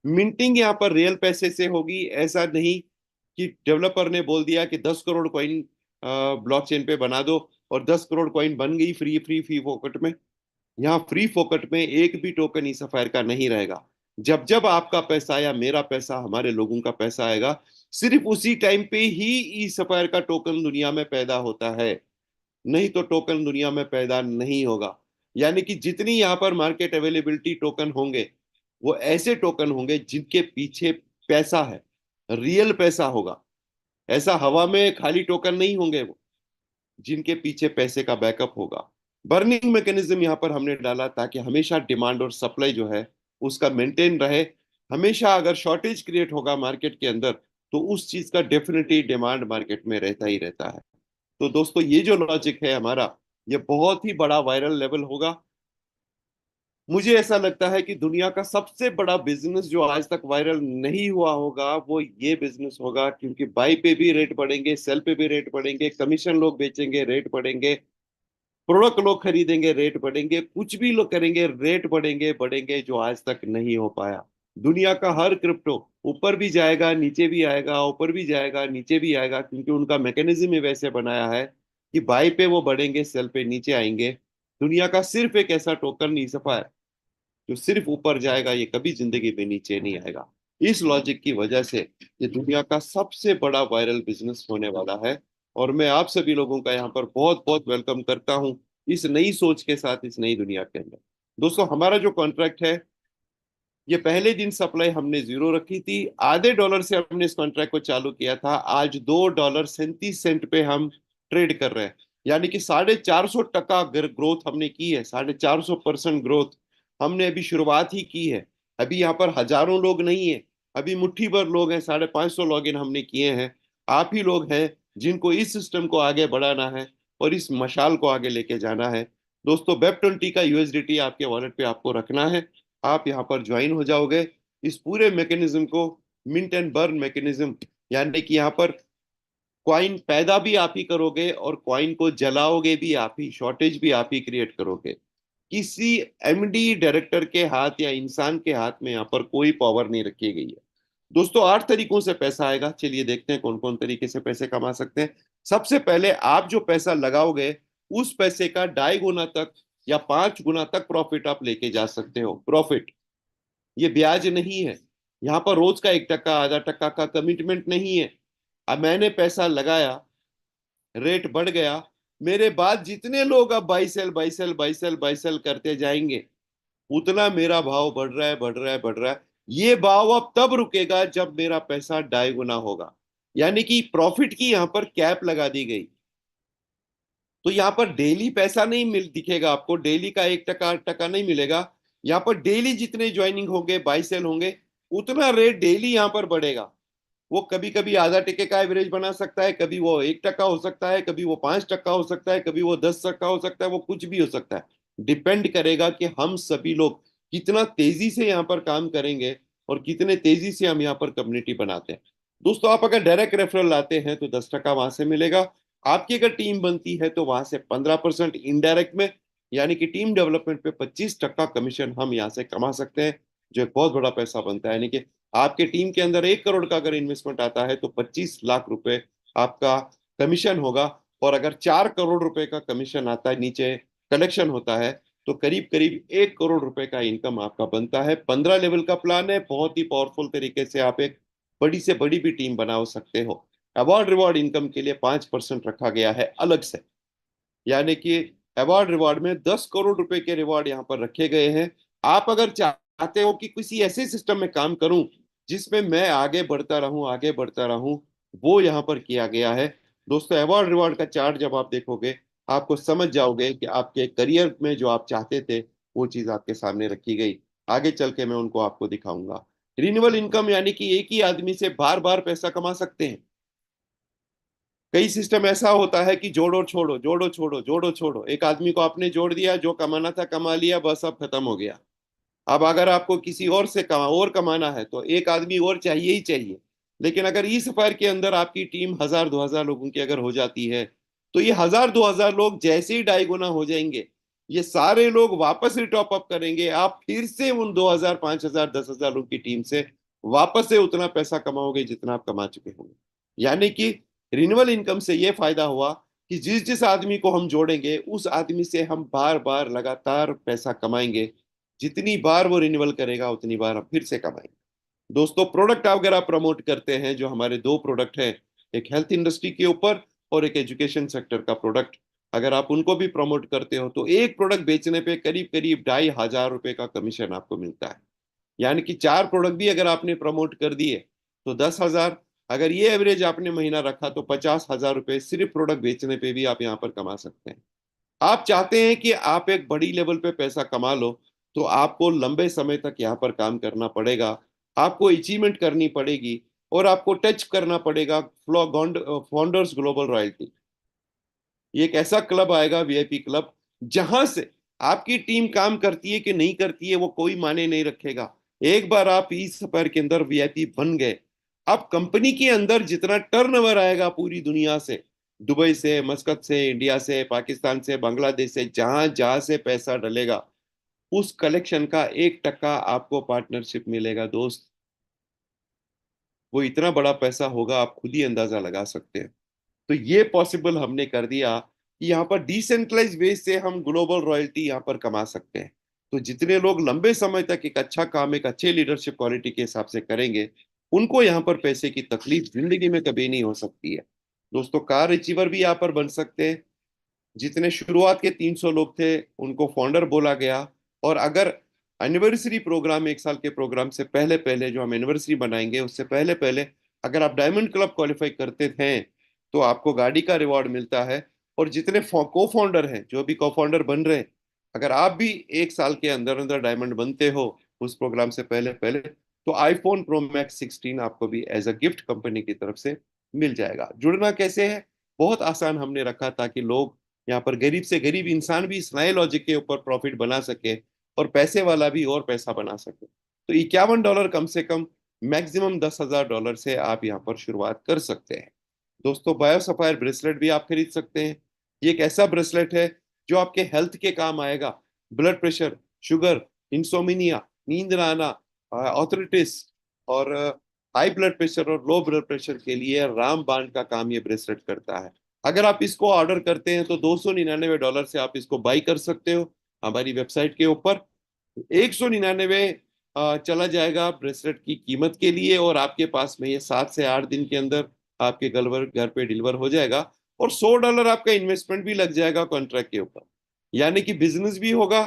मिंटिंग यहाँ पर रियल पैसे से होगी, ऐसा नहीं कि डेवलपर ने बोल दिया कि 10 करोड़ कॉइन ब्लॉकचेन पे बना दो और 10 करोड़ कॉइन बन गई फ्री फ्री फ्री फोकट में। यहाँ फ्री फोकट में एक भी टोकन ई सफायर का नहीं रहेगा। जब जब आपका पैसा या मेरा पैसा, हमारे लोगों का पैसा आएगा, सिर्फ उसी टाइम पे ही ई सफायर का टोकन दुनिया में पैदा होता है, नहीं तो टोकन दुनिया में पैदा नहीं होगा। यानी कि जितनी यहाँ पर मार्केट अवेलेबिलिटी टोकन होंगे, वो ऐसे टोकन होंगे जिनके पीछे पैसा है, रियल पैसा होगा। ऐसा हवा में खाली टोकन नहीं होंगे वो, जिनके पीछे पैसे का बैकअप होगा। बर्निंग मैकेनिज्म यहाँ पर हमने डाला, ताकि हमेशा डिमांड और सप्लाई जो है उसका मेंटेन रहे। हमेशा अगर शॉर्टेज क्रिएट होगा मार्केट के अंदर, तो उस चीज का डेफिनेटली डिमांड मार्केट में रहता ही रहता है। तो दोस्तों, ये जो लॉजिक है हमारा, ये बहुत ही बड़ा वायरल लेवल होगा। मुझे ऐसा लगता है कि दुनिया का सबसे बड़ा बिजनेस जो आज तक वायरल नहीं हुआ होगा वो ये बिजनेस होगा, क्योंकि बाई पे भी रेट बढ़ेंगे, सेल पे भी रेट बढ़ेंगे, कमीशन लोग बेचेंगे रेट बढ़ेंगे, प्रोडक्ट लोग खरीदेंगे रेट बढ़ेंगे, कुछ भी लोग करेंगे रेट बढ़ेंगे बढ़ेंगे, जो आज तक नहीं हो पाया। दुनिया का हर क्रिप्टो ऊपर भी जाएगा, नीचे भी आएगा, ऊपर भी जाएगा, नीचे भी आएगा, क्योंकि उनका मैकेनिज्म ही वैसे बनाया है कि बाई पे वो बढ़ेंगे, सेल पे नीचे आएंगे। दुनिया का सिर्फ एक ऐसा टोकन ईसफा है जो सिर्फ ऊपर जाएगा, ये कभी जिंदगी में नीचे नहीं आएगा। इस लॉजिक की वजह से ये दुनिया का सबसे बड़ा वायरल बिजनेस होने वाला है। और मैं आप सभी लोगों का यहाँ पर बहुत बहुत वेलकम करता हूँ इस नई सोच के साथ, इस नई दुनिया के अंदर। दोस्तों, हमारा जो कॉन्ट्रैक्ट है, ये पहले दिन सप्लाई हमने 0 रखी थी, आधे डॉलर से हमने इस कॉन्ट्रैक्ट को चालू किया था। आज $2.37 पे हम ट्रेड कर रहे हैं, यानी कि 450 टका ग्रोथ हमने की है, 450% ग्रोथ हमने अभी शुरुआत ही की है। अभी यहाँ पर हजारों लोग नहीं है, अभी मुट्ठी भर लोग हैं, 550 लॉग इन हमने किए हैं। आप ही लोग हैं जिनको इस सिस्टम को आगे बढ़ाना है और इस मशाल को आगे लेके जाना है। दोस्तों, वेब20 का यूएसडीटी आपके वॉलेट पे आपको रखना है। आप यहाँ पर ज्वाइन हो जाओगे इस पूरे मैकेनिज्म को, मिंट एंड बर्न मैकेनिज्म, यानी कि यहाँ पर कॉइन पैदा भी आप ही करोगे और कॉइन को जलाओगे भी आप ही, शॉर्टेज भी आप ही क्रिएट करोगे। किसी एमडी डायरेक्टर के हाथ या इंसान के हाथ में यहाँ पर कोई पावर नहीं रखी गई है। दोस्तों, 8 तरीकों से पैसा आएगा। चलिए देखते हैं कौन कौन तरीके से पैसे कमा सकते हैं। सबसे पहले, आप जो पैसा लगाओगे उस पैसे का 2.5 गुना तक या 5 गुना तक प्रॉफिट आप लेके जा सकते हो। प्रॉफिट, ये ब्याज नहीं है। यहाँ पर रोज का 1 टका, आधा टका का कमिटमेंट नहीं है। अब मैंने पैसा लगाया, रेट बढ़ गया, मेरे बाद जितने लोग अब buy sell buy sell buy sell buy sell करते जाएंगे, उतना मेरा भाव बढ़ रहा है, बढ़ रहा है, बढ़ रहा है। ये भाव अब तब रुकेगा जब मेरा पैसा 2.5 गुना होगा, यानी कि प्रॉफिट की यहाँ पर कैप लगा दी गई। तो यहाँ पर डेली पैसा नहीं मिल दिखेगा आपको, डेली का 1 टका 8 टका नहीं मिलेगा। यहाँ पर डेली जितने ज्वाइनिंग होंगे, बाई सेल होंगे, उतना रेट डेली यहाँ पर बढ़ेगा। वो कभी कभी आधा टके का एवरेज बना सकता है, कभी वो 1 टका हो सकता है, कभी वो 5 टका हो सकता है, कभी वो 10 टका हो सकता है, वो कुछ भी हो सकता है। डिपेंड करेगा कि हम सभी लोग कितना तेजी से यहाँ पर काम करेंगे और कितने तेजी से हम यहाँ पर कम्युनिटी बनाते हैं। दोस्तों, आप अगर डायरेक्ट रेफरल लाते हैं तो 10 टका वहां से मिलेगा। आपकी अगर टीम बनती है तो वहां से 15% इनडायरेक्ट में, यानी कि टीम डेवलपमेंट पे 25 टका कमीशन हम यहाँ से कमा सकते हैं, जो एक बहुत बड़ा पैसा बनता है। यानी कि आपके टीम के अंदर 1 करोड़ का अगर इन्वेस्टमेंट आता है तो 25 लाख रुपए आपका कमीशन होगा। और अगर 4 करोड़ रुपए का कमीशन आता है, नीचे कलेक्शन होता है, तो करीब करीब 1 करोड़ रुपए का इनकम आपका बनता है। 15 लेवल का प्लान है, बहुत ही पावरफुल तरीके से आप एक बड़ी से बड़ी भी टीम बना सकते हो। अवार्ड रिवॉर्ड इनकम के लिए 5% रखा गया है अलग से, यानी कि अवार्ड रिवॉर्ड में 10 करोड़ रुपए के रिवॉर्ड यहाँ पर रखे गए हैं। आप अगर चाहते हो कि किसी ऐसे सिस्टम में काम करूं जिसमें मैं आगे बढ़ता रहूं, आगे बढ़ता रहूं, वो यहाँ पर किया गया है। दोस्तों, अवार्ड रिवॉर्ड का चार्ट जब आप देखोगे, आपको समझ जाओगे कि आपके करियर में जो आप चाहते थे वो चीज आपके सामने रखी गई। आगे चल के मैं उनको आपको दिखाऊंगा। रिन्यूअल इनकम, यानी कि एक ही आदमी से बार बार पैसा कमा सकते हैं। कई सिस्टम ऐसा होता है कि जोड़ो छोड़ो, जोड़ो छोड़ो, जोड़ो छोड़ो। एक आदमी को आपने जोड़ दिया, जो कमाना था कमा लिया, बस अब खत्म हो गया। अब अगर आपको किसी और से और कमाना है तो एक आदमी और चाहिए ही चाहिए। लेकिन अगर ई सफायर के अंदर आपकी टीम 1000-2000 लोगों की अगर हो जाती है, तो ये 1000-2000 लोग जैसे ही 2.5 गुना हो जाएंगे, ये सारे लोग वापस से टॉप अप करेंगे। आप फिर से उन 2000, 5000, 10,000 लोग की टीम से वापस से उतना पैसा कमाओगे जितना आप कमा चुके होंगे। यानी कि रिन्यूअल इनकम से ये फायदा हुआ कि जिस जिस आदमी को हम जोड़ेंगे उस आदमी से हम बार बार लगातार पैसा कमाएंगे। जितनी बार वो रिन्यूअल करेगा उतनी बार हम फिर से कमाएंगे। दोस्तों, प्रोडक्ट अगर आप प्रमोट करते हैं, जो हमारे 2 प्रोडक्ट हैं, एक हेल्थ इंडस्ट्री के ऊपर और एक एजुकेशन सेक्टर का प्रोडक्ट, अगर आप उनको भी प्रमोट करते हो तो एक प्रोडक्ट बेचने पे करीब करीब 2,500 रुपए का कमीशन आपको मिलता है। यानी कि 4 प्रोडक्ट भी अगर आपने प्रमोट कर दिए तो 10,000, अगर ये एवरेज आपने महीना रखा तो 50,000 रुपए सिर्फ प्रोडक्ट बेचने पे भी आप यहाँ पर कमा सकते हैं। आप चाहते हैं कि आप एक बड़ी लेवल पे पैसा कमा लो, तो आपको लंबे समय तक यहाँ पर काम करना पड़ेगा, आपको अचीवमेंट करनी पड़ेगी और आपको टच करना पड़ेगा फाउंडर्स ग्लोबल रॉयल्टी। ये एक ऐसा क्लब आएगा, वीआईपी क्लब, जहां से आपकी टीम काम करती है कि नहीं करती है वो कोई माने नहीं रखेगा। एक बार आप इस सफर के अंदर वीआईपी बन गए, अब कंपनी के अंदर जितना टर्नओवर आएगा पूरी दुनिया से, दुबई से, मस्कत से, इंडिया से, पाकिस्तान से, बांग्लादेश से, जहां जहां से पैसा डलेगा, उस कलेक्शन का 1% आपको पार्टनरशिप मिलेगा दोस्त। वो इतना बड़ा पैसा होगा, आप खुद ही अंदाजा लगा सकते हैं। तो ये पॉसिबल हमने कर दिया कि यहाँ पर डिसेंट्रलाइज वे से हम ग्लोबल रॉयल्टी यहाँ पर कमा सकते हैं। तो जितने लोग लंबे समय तक एक अच्छा काम, एक अच्छे लीडरशिप क्वालिटी के हिसाब से करेंगे, उनको यहाँ पर पैसे की तकलीफ जिंदगी में कभी नहीं हो सकती है। दोस्तों, कार अचीवर भी यहाँ पर बन सकते हैं। जितने शुरुआत के 300 लोग थे उनको फाउंडर बोला गया। और अगर एनिवर्सरी प्रोग्राम, 1 साल के प्रोग्राम से पहले पहले, जो हम एनिवर्सरी बनाएंगे उससे पहले पहले, अगर आप डायमंड क्लब क्वालिफाई करते हैं तो आपको गाड़ी का रिवॉर्ड मिलता है। और जितने को फाउंडर हैं, जो भी को फाउंडर बन रहे हैं, अगर आप भी 1 साल के अंदर अंदर डायमंड बनते हो उस प्रोग्राम से पहले पहले, तो आईफोन प्रो मैक्स 16 आपको भी एज अ गिफ्ट कंपनी की तरफ से मिल जाएगा। जुड़ना कैसे है? बहुत आसान हमने रखा ताकि लोग यहाँ पर गरीब से गरीब इंसान भी इस नए लॉजिक के ऊपर प्रॉफिट बना सके और पैसे वाला भी और पैसा बना सके। तो $51 कम से कम, मैक्सिमम $10,000 से आप यहाँ पर शुरुआत कर सकते हैं। दोस्तों, बायोसफायर ब्रेसलेट भी आप खरीद सकते हैं। ये एक ऐसा ब्रेसलेट है जो आपके हेल्थ के काम आएगा। ब्लड प्रेशर, शुगर, इंसोमिनिया, नींद ना आना, ऑर्थराइटिस और हाई ब्लड प्रेशर और लो ब्लड प्रेशर के लिए रामबाण का काम ये ब्रेसलेट करता है। अगर आप इसको ऑर्डर करते हैं तो $299 से आप इसको बाई कर सकते हो हमारी वेबसाइट के ऊपर। 199 चला जाएगा ब्रेसलेट की कीमत के लिए, और आपके पास में ये 7 से 8 दिन के अंदर आपके घर पे डिलीवर हो जाएगा। और $100 आपका इन्वेस्टमेंट भी लग जाएगा कॉन्ट्रैक्ट के ऊपर, यानी कि बिजनेस भी होगा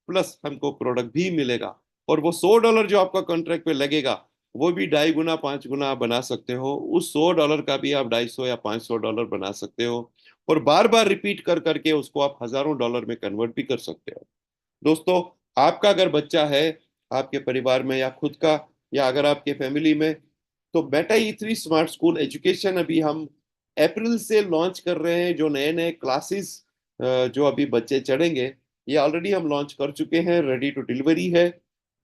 प्लस हमको प्रोडक्ट भी मिलेगा। और वो $100 जो आपका कॉन्ट्रैक्ट पे लगेगा, वो भी 2.5 गुना 5 गुना आप बना सकते हो। उस $100 का भी आप 250 या $500 बना सकते हो, और बार बार रिपीट कर करके उसको आप हजारों डॉलर में कन्वर्ट भी कर सकते हो। दोस्तों, आपका अगर बच्चा है आपके परिवार में या खुद का, या अगर आपके फैमिली में, तो Meta E3 smart school education अभी हम अप्रैल से लॉन्च कर रहे हैं। जो नए नए क्लासेस जो अभी बच्चे चढ़ेंगे, ये ऑलरेडी हम लॉन्च कर चुके हैं, रेडी टू डिलीवरी है।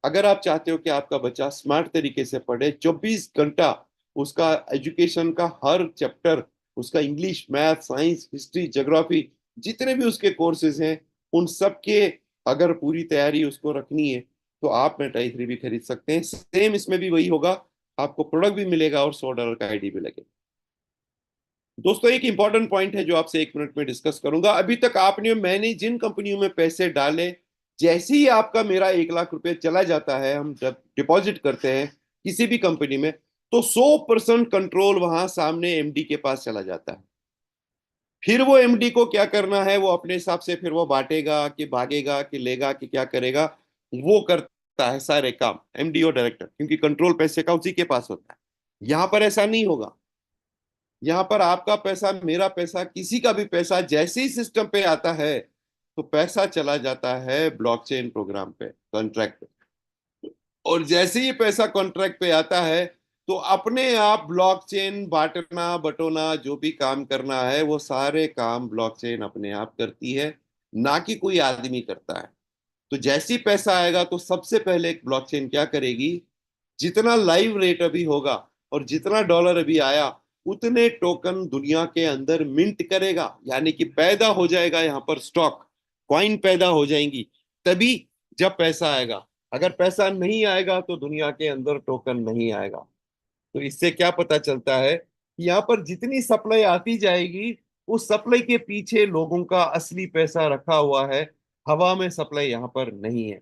अगर आप चाहते हो कि आपका बच्चा स्मार्ट तरीके से पढ़े, 24 घंटा उसका एजुकेशन का हर चैप्टर, उसका English, math, science, history, geography, जितने भी उसके कोर्सेज हैं, उन सब के अगर पूरी तैयारी उसको रखनी है तो आप मेटा E3 भी खरीद सकते हैं। सेम इसमें भी वही होगा, आपको प्रोडक्ट भी मिलेगा और $100 का आईडी भी लगेगा। दोस्तों, एक इंपॉर्टेंट पॉइंट है जो आपसे 1 मिनट में डिस्कस करूंगा। अभी तक मैंने जिन कंपनियों में पैसे डाले, जैसे ही आपका मेरा 1 लाख रुपए चला जाता है, हम जब डिपॉजिट करते हैं किसी भी कंपनी में, तो 100% कंट्रोल वहां सामने एमडी के पास चला जाता है। फिर वो एमडी को क्या करना है, वो अपने हिसाब से फिर वो बांटेगा कि भागेगा कि लेगा कि क्या करेगा, वो करता है सारे काम एमडी और डायरेक्टर, क्योंकि कंट्रोल पैसे का उसी के पास होता है। यहां पर ऐसा नहीं होगा। यहाँ पर आपका पैसा, मेरा पैसा, किसी का भी पैसा जैसे ही सिस्टम पे आता है तो पैसा चला जाता है ब्लॉकचेन प्रोग्राम पे, कॉन्ट्रैक्ट पे। और जैसे ही पैसा कॉन्ट्रैक्ट पे आता है तो अपने आप ब्लॉकचेन बांटना बटोना जो भी काम करना है, वो सारे काम ब्लॉकचेन अपने आप करती है, ना कि कोई आदमी करता है। तो जैसे ही पैसा आएगा तो सबसे पहले एक ब्लॉकचेन क्या करेगी, जितना लाइव रेट अभी होगा और जितना डॉलर अभी आया, उतने टोकन दुनिया के अंदर मिंट करेगा, यानी कि पैदा हो जाएगा यहाँ पर स्टॉक, कॉइन पैदा हो जाएंगी तभी जब पैसा आएगा। अगर पैसा नहीं आएगा तो दुनिया के अंदर टोकन नहीं आएगा। तो इससे क्या पता चलता है कि यहाँ पर जितनी सप्लाई आती जाएगी, उस सप्लाई के पीछे लोगों का असली पैसा रखा हुआ है, हवा में सप्लाई यहाँ पर नहीं है।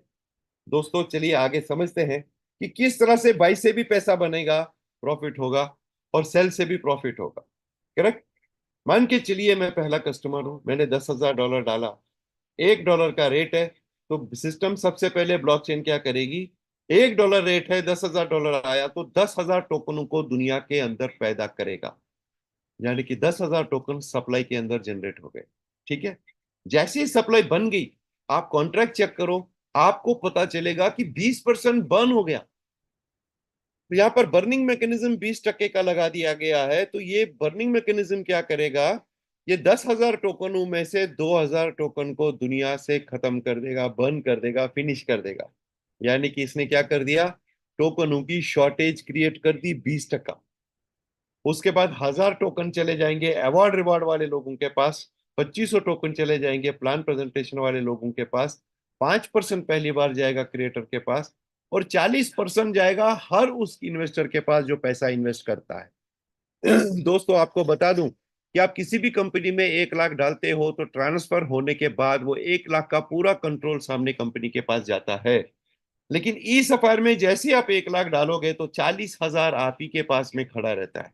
दोस्तों, चलिए आगे समझते हैं कि किस तरह से बाई से भी पैसा बनेगा, प्रॉफिट होगा, और सेल से भी प्रॉफिट होगा। करेक्ट? मान के चलिए मैं पहला कस्टमर हूं, मैंने $10,000 डाला, $1 का रेट है, तो सिस्टम सबसे पहले ब्लॉकचेन क्या करेगी, $1 रेट है, $10,000 आया, तो 10,000 टोकनों को दुनिया के अंदर पैदा करेगा, यानी कि 10,000 टोकन सप्लाई के अंदर जनरेट हो गए। ठीक है? जैसे ही सप्लाई बन गई, आप कॉन्ट्रैक्ट चेक करो, आपको पता चलेगा कि 20% बर्न हो गया। तो यहाँ पर बर्निंग मैकेनिज्म 20% का लगा दिया गया है। तो ये बर्निंग मैकेनिज्म क्या करेगा, ये 10,000 टोकनों में से 2,000 टोकन को दुनिया से खत्म कर देगा, बंद कर देगा, फिनिश कर देगा। यानी कि इसने क्या कर दिया, टोकनों की शॉर्टेज क्रिएट कर दी 20%। उसके बाद 1,000 टोकन चले जाएंगे अवार्ड रिवार्ड वाले लोगों के पास, 2500 टोकन चले जाएंगे प्लान प्रेजेंटेशन वाले लोगों के पास, 5% पहली बार जाएगा क्रिएटर के पास, और 40% जाएगा हर उस इन्वेस्टर के पास जो पैसा इन्वेस्ट करता है। दोस्तों आपको बता दूं कि आप किसी भी कंपनी में 1 लाख डालते हो तो ट्रांसफर होने के बाद वो 1 लाख का पूरा कंट्रोल सामने कंपनी के पास जाता है। लेकिन ई सफायर में जैसे आप 1 लाख डालोगे तो 40,000 आप ही के पास में खड़ा रहता है।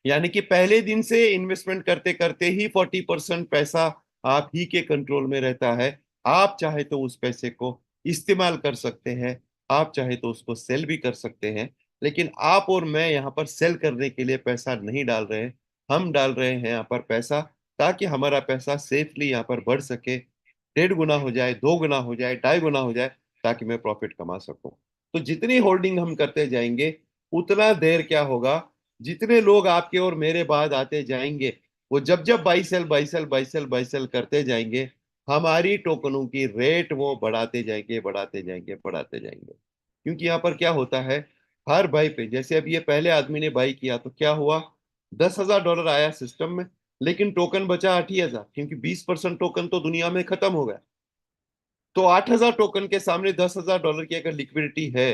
यानी कि पहले दिन से इन्वेस्टमेंट करते करते ही 40% पैसा आप ही के कंट्रोल में रहता है। आप चाहे तो उस पैसे को इस्तेमाल कर सकते हैं, आप चाहे तो उसको सेल भी कर सकते हैं, लेकिन आप और मैं यहाँ पर सेल करने के लिए पैसा नहीं डाल रहे हैं। हम डाल रहे हैं यहाँ पर पैसा ताकि हमारा पैसा सेफली यहाँ पर बढ़ सके, 1.5 गुना हो जाए, 2 गुना हो जाए, 2.5 गुना हो जाए, ताकि मैं प्रॉफिट कमा सकूं। तो जितनी होल्डिंग हम करते जाएंगे उतना देर क्या होगा, जितने लोग आपके और मेरे बाद आते जाएंगे वो जब जब buy sell buy sell buy sell buy sell करते जाएंगे, हमारी टोकनों की रेट वो बढ़ाते जाएंगे, बढ़ाते जाएंगे, बढ़ाते जाएंगे। क्योंकि यहाँ पर क्या होता है, हर बाई पे, जैसे अब ये पहले आदमी ने बाई किया तो क्या हुआ, $10,000 आया सिस्टम में, लेकिन टोकन बचा 8,000, क्योंकि 20% टोकन तो दुनिया में खत्म हो गया। तो 8,000 टोकन के सामने $10,000 की अगर लिक्विडिटी है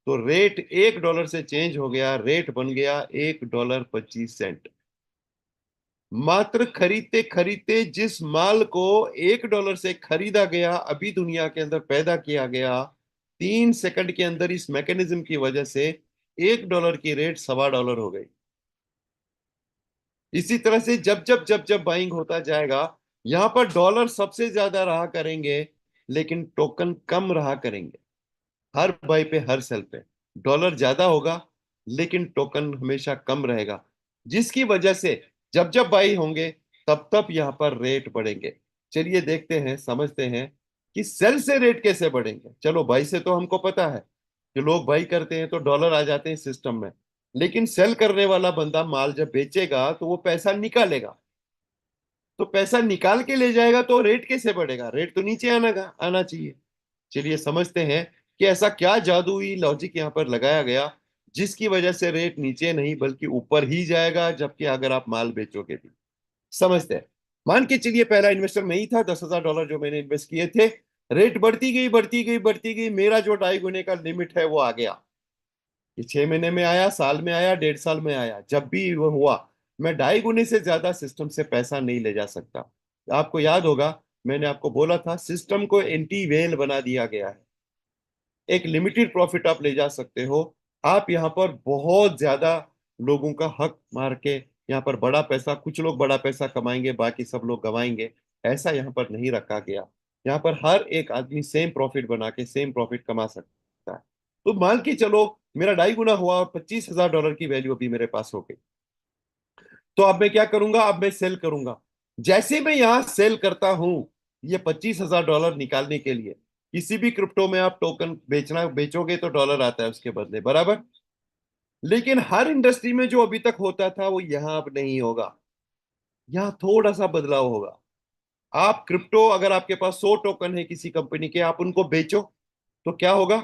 तो रेट $1 से चेंज हो गया, रेट बन गया $1.25। मात्र खरीदते खरीदते जिस माल को $1 से खरीदा गया, अभी दुनिया के अंदर पैदा किया गया, 3 सेकंड के अंदर इस मैकेनिज्म की वजह से $1 की रेट $1.25 हो गई। इसी तरह से जब जब जब जब बाइंग होता जाएगा, यहां पर डॉलर सबसे ज्यादा रहा करेंगे लेकिन टोकन कम रहा करेंगे। हर बाई पे, हर सेल पे डॉलर ज्यादा होगा लेकिन टोकन हमेशा कम रहेगा, जिसकी वजह से जब जब बाई होंगे तब तब यहां पर रेट बढ़ेंगे। चलिए देखते हैं, समझते हैं कि सेल से रेट कैसे बढ़ेंगे। चलो बाई से तो हमको पता है कि लोग बाई करते हैं तो डॉलर आ जाते हैं सिस्टम में, लेकिन सेल करने वाला बंदा माल जब बेचेगा तो वो पैसा निकालेगा, तो पैसा निकाल के ले जाएगा तो रेट कैसे बढ़ेगा, रेट तो नीचे आना चाहिए। चलिए समझते हैं कि ऐसा क्या जादुई लॉजिक यहाँ पर लगाया गया जिसकी वजह से रेट नीचे नहीं बल्कि ऊपर ही जाएगा, जबकि अगर आप माल बेचोगे भी। समझते हैं, मान के चलिए पहला इन्वेस्टर मैं ही था, $10,000 जो मैंने इन्वेस्ट किए थे, रेट बढ़ती गई बढ़ती गई बढ़ती गई, मेरा जो 2.5 गुने का लिमिट है वो आ गया। ये 6 महीने में आया, साल में आया, 1.5 साल में आया, जब भी वो हुआ मैं 2.5 गुने से ज्यादा सिस्टम से पैसा नहीं ले जा सकता। आपको याद होगा मैंने आपको बोला था सिस्टम को एंटी वेल बना दिया गया है, एक लिमिटेड प्रॉफिट आप ले जा सकते हो। आप यहाँ पर बहुत ज्यादा लोगों का हक मार के यहाँ पर बड़ा पैसा, कुछ लोग बड़ा पैसा कमाएंगे बाकी सब लोग गवाएंगे, ऐसा यहाँ पर नहीं रखा गया। यहाँ पर हर एक आदमी सेम प्रॉफिट बना के सेम प्रॉफिट कमा सकता है। तो मान के चलो मेरा 2.5 गुना हुआ और $25,000 की वैल्यू अभी मेरे पास हो गई। तो अब मैं क्या करूंगा, अब मैं सेल करूंगा। जैसे मैं यहां सेल करता हूं, ये $25,000 निकालने के लिए, किसी भी क्रिप्टो में आप टोकन बेचोगे तो डॉलर आता है उसके बदले, बराबर। लेकिन हर इंडस्ट्री में जो अभी तक होता था वो यहां अब नहीं होगा, यहां थोड़ा सा बदलाव होगा। आप क्रिप्टो, अगर आपके पास 100 टोकन है किसी कंपनी के, आप उनको बेचो तो क्या होगा,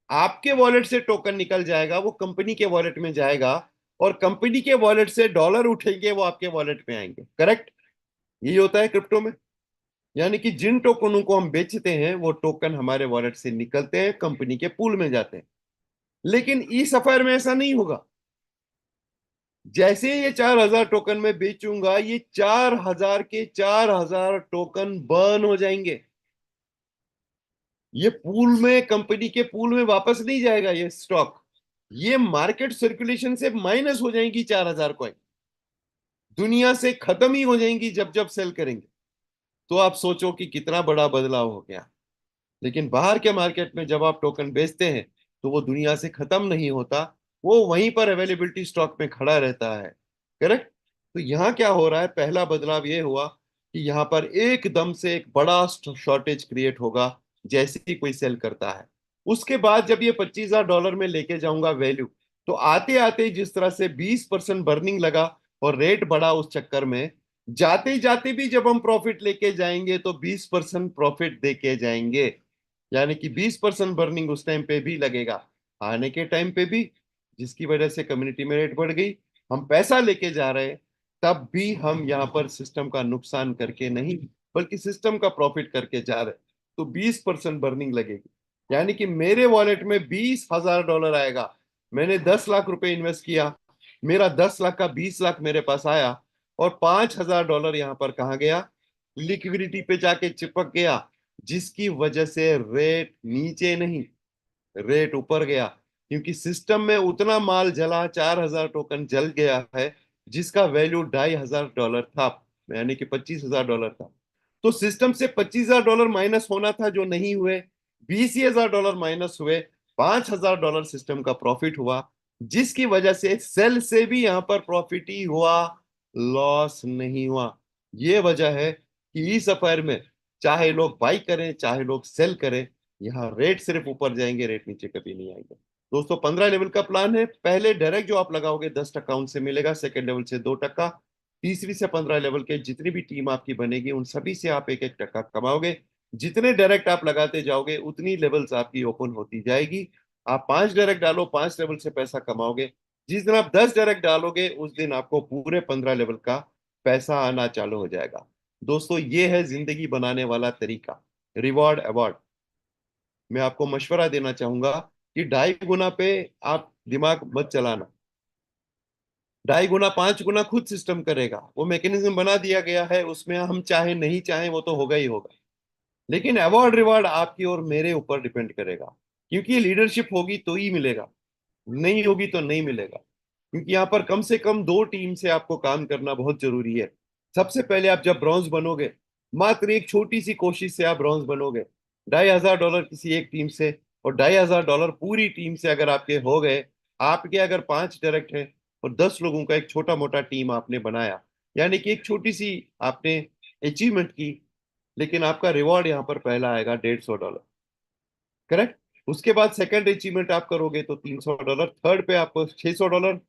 आपके वॉलेट से टोकन निकल जाएगा, वो कंपनी के वॉलेट में जाएगा, और कंपनी के वॉलेट से डॉलर उठेंगे, वो आपके वॉलेट में आएंगे। करेक्ट, यही होता है क्रिप्टो में। यानी कि जिन टोकनों को हम बेचते हैं वो टोकन हमारे वॉलेट से निकलते हैं, कंपनी के पूल में जाते हैं। लेकिन ई सफायर में ऐसा नहीं होगा। जैसे ये 4,000 टोकन में बेचूंगा, ये 4,000 के 4,000 टोकन बर्न हो जाएंगे। ये पूल में, कंपनी के पूल में वापस नहीं जाएगा ये स्टॉक, ये मार्केट सर्कुलेशन से माइनस हो जाएंगी 4,000 कॉइन, दुनिया से खत्म ही हो जाएंगी जब जब सेल करेंगे। तो आप सोचो कि कितना बड़ा बदलाव हो गया। लेकिन बाहर के मार्केट में जब आप टोकन बेचते हैं तो वो दुनिया से खत्म नहीं होता, वो वहीं पर अवेलेबिलिटी स्टॉक में खड़ा रहता है। करेक्ट। तो यहाँ क्या हो रहा है, पहला बदलाव ये हुआ कि यहाँ पर एकदम से एक बड़ा शॉर्टेज क्रिएट होगा जैसे ही कोई सेल करता है। उसके बाद जब ये $25,000 में लेके जाऊंगा वैल्यू, तो आते आते जिस तरह से 20% बर्निंग लगा और रेट बढ़ा उस चक्कर में, जाते जाते भी जब हम प्रॉफिट लेके जाएंगे तो 20% प्रॉफिट दे के जाएंगे, यानी कि 20% बर्निंग उस टाइम पे भी लगेगा, आने के टाइम पे भी, जिसकी वजह से कम्युनिटी में रेट बढ़ गई, हम पैसा लेके जा रहे हैं, तब भी हम यहाँ पर सिस्टम का नुकसान करके नहीं बल्कि सिस्टम का प्रॉफिट करके जा रहे हैं। तो 20% बर्निंग लगेगी, यानी कि मेरे वॉलेट में $20,000 आएगा। मैंने 10 लाख रुपए इन्वेस्ट किया, मेरा 10 लाख का 20 लाख मेरे पास आया, और $5,000 यहां पर कहा गया, लिक्विडिटी पे जाके चिपक गया, जिसकी वजह से रेट नीचे नहीं, रेट ऊपर गया, क्योंकि सिस्टम में उतना माल जला, 4,000 टोकन जल गया है, जिसका वैल्यू $2,500 था, यानी कि $25,000 था। तो सिस्टम से $25,000 माइनस होना था, जो नहीं हुए, $20,000 माइनस हुए, $5,000 सिस्टम का प्रॉफिट हुआ, जिसकी वजह से सेल से भी यहां पर प्रॉफिट ही हुआ, लॉस नहीं हुआ। ये वजह है कि इस अफेयर में चाहे लोग बाई करें चाहे लोग सेल करें, यहाँ रेट सिर्फ ऊपर जाएंगे, रेट नीचे कभी नहीं आएंगे। दोस्तों 15 लेवल का प्लान है। पहले डायरेक्ट जो आप लगाओगे 10% उनसे मिलेगा, सेकंड लेवल से 2%, तीसरी से 15 लेवल के जितनी भी टीम आपकी बनेगी उन सभी से आप 1-1 टका कमाओगे। जितने डायरेक्ट आप लगाते जाओगे उतनी लेवल्स आपकी ओपन होती जाएगी। आप 5 डायरेक्ट डालो, 5 लेवल से पैसा कमाओगे। जिस दिन आप 10 डायरेक्ट डालोगे उस दिन आपको पूरे 15 लेवल का पैसा आना चालू हो जाएगा। दोस्तों ये है जिंदगी बनाने वाला तरीका, रिवॉर्ड अवार्ड। मैं आपको मशवरा देना चाहूंगा कि 2.5 गुना पे आप दिमाग मत चलाना। 2.5 गुना 5 गुना खुद सिस्टम करेगा, वो मैकेनिज्म बना दिया गया है, उसमें हम चाहे नहीं चाहे वो तो होगा ही होगा। लेकिन अवार्ड रिवार्ड आपकी और मेरे ऊपर डिपेंड करेगा, क्योंकि लीडरशिप होगी तो ही मिलेगा, नहीं होगी तो नहीं मिलेगा। क्योंकि यहाँ पर कम से कम 2 टीम से आपको काम करना बहुत जरूरी है। सबसे पहले आप जब ब्रॉन्ज बनोगे, मात्र एक छोटी सी कोशिश से आप ब्रॉन्ज बनोगे, $2,500 किसी एक टीम से और $2,500 पूरी टीम से अगर आपके हो गए, आपके अगर 5 डायरेक्ट हैं और 10 लोगों का एक छोटा मोटा टीम आपने बनाया, यानी कि एक छोटी सी आपने अचीवमेंट की, लेकिन आपका रिवॉर्ड यहाँ पर पहला आएगा $150, करेक्ट। उसके बाद सेकंड अचीवमेंट आप करोगे तो $300, थर्ड पे आपको $600,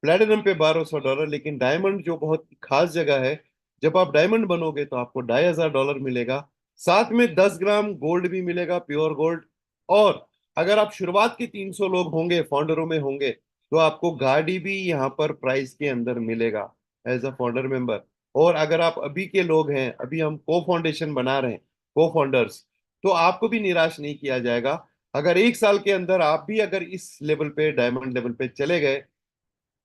प्लेटिनम पे $1,200। लेकिन डायमंड जो बहुत खास जगह है, जब आप डायमंड बनोगे तो आपको $2,500 मिलेगा, साथ में 10 ग्राम गोल्ड भी मिलेगा, प्योर गोल्ड। और अगर आप शुरुआत के 300 लोग होंगे, फाउंडरों में होंगे, तो आपको गाड़ी भी यहाँ पर प्राइस के अंदर मिलेगा एज अ फाउंडर मेंबर। और अगर आप अभी के लोग हैं, अभी हम को फाउंडेशन बना रहे हैं, को फाउंडर्स, तो आपको भी निराश नहीं किया जाएगा। अगर 1 साल के अंदर आप भी अगर इस लेवल पे, डायमंड लेवल पे चले गए,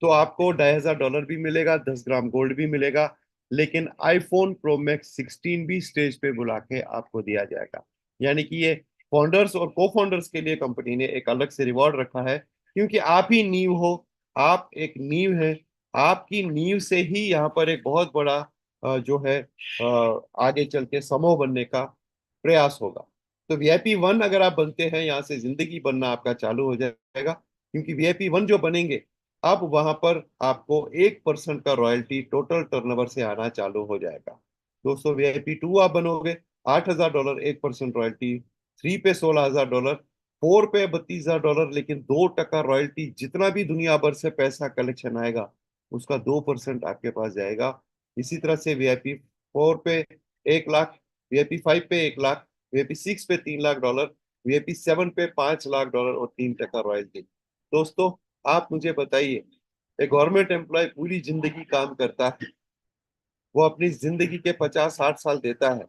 तो आपको $2,500 भी मिलेगा, 10 ग्राम गोल्ड भी मिलेगा, लेकिन आईफोन प्रो मैक्स 16 भी स्टेज पे बुला के आपको दिया जाएगा। यानी कि ये फाउंडर्स और को फाउंडर्स के लिए कंपनी ने एक अलग से रिवॉर्ड रखा है, क्योंकि आप ही नींव हो, आप एक नींव है, आपकी नींव से ही यहाँ पर एक बहुत बड़ा जो है आगे चल के समूह बनने का प्रयास होगा। तो VIP 1 अगर आप बनते हैं, यहाँ से जिंदगी बनना आपका चालू हो जाएगा, क्योंकि VIP 1 जो बनेंगे, अब वहां पर आपको 1% का रॉयल्टी टोटल टर्नओवर से आना चालू हो जाएगा। दोस्तों VIP 2 आप बनोगे, $8,000 1% रॉयल्टी, 3 पे $16,000, 4 पे $32,000, लेकिन 2% रॉयल्टी। जितना भी दुनिया भर से पैसा कलेक्शन आएगा उसका 2% आपके पास जाएगा। इसी तरह से VIP 4 पे 1 लाख, VIP 5 पे 1 लाख, VIP 6 पे $3 लाख, VIP 7 पे $5 लाख और 3% रॉयल्टी। दोस्तों आप मुझे बताइए, एक गवर्नमेंट एम्प्लॉय पूरी जिंदगी काम करता है, वो अपनी जिंदगी के 50-60 साल देता है,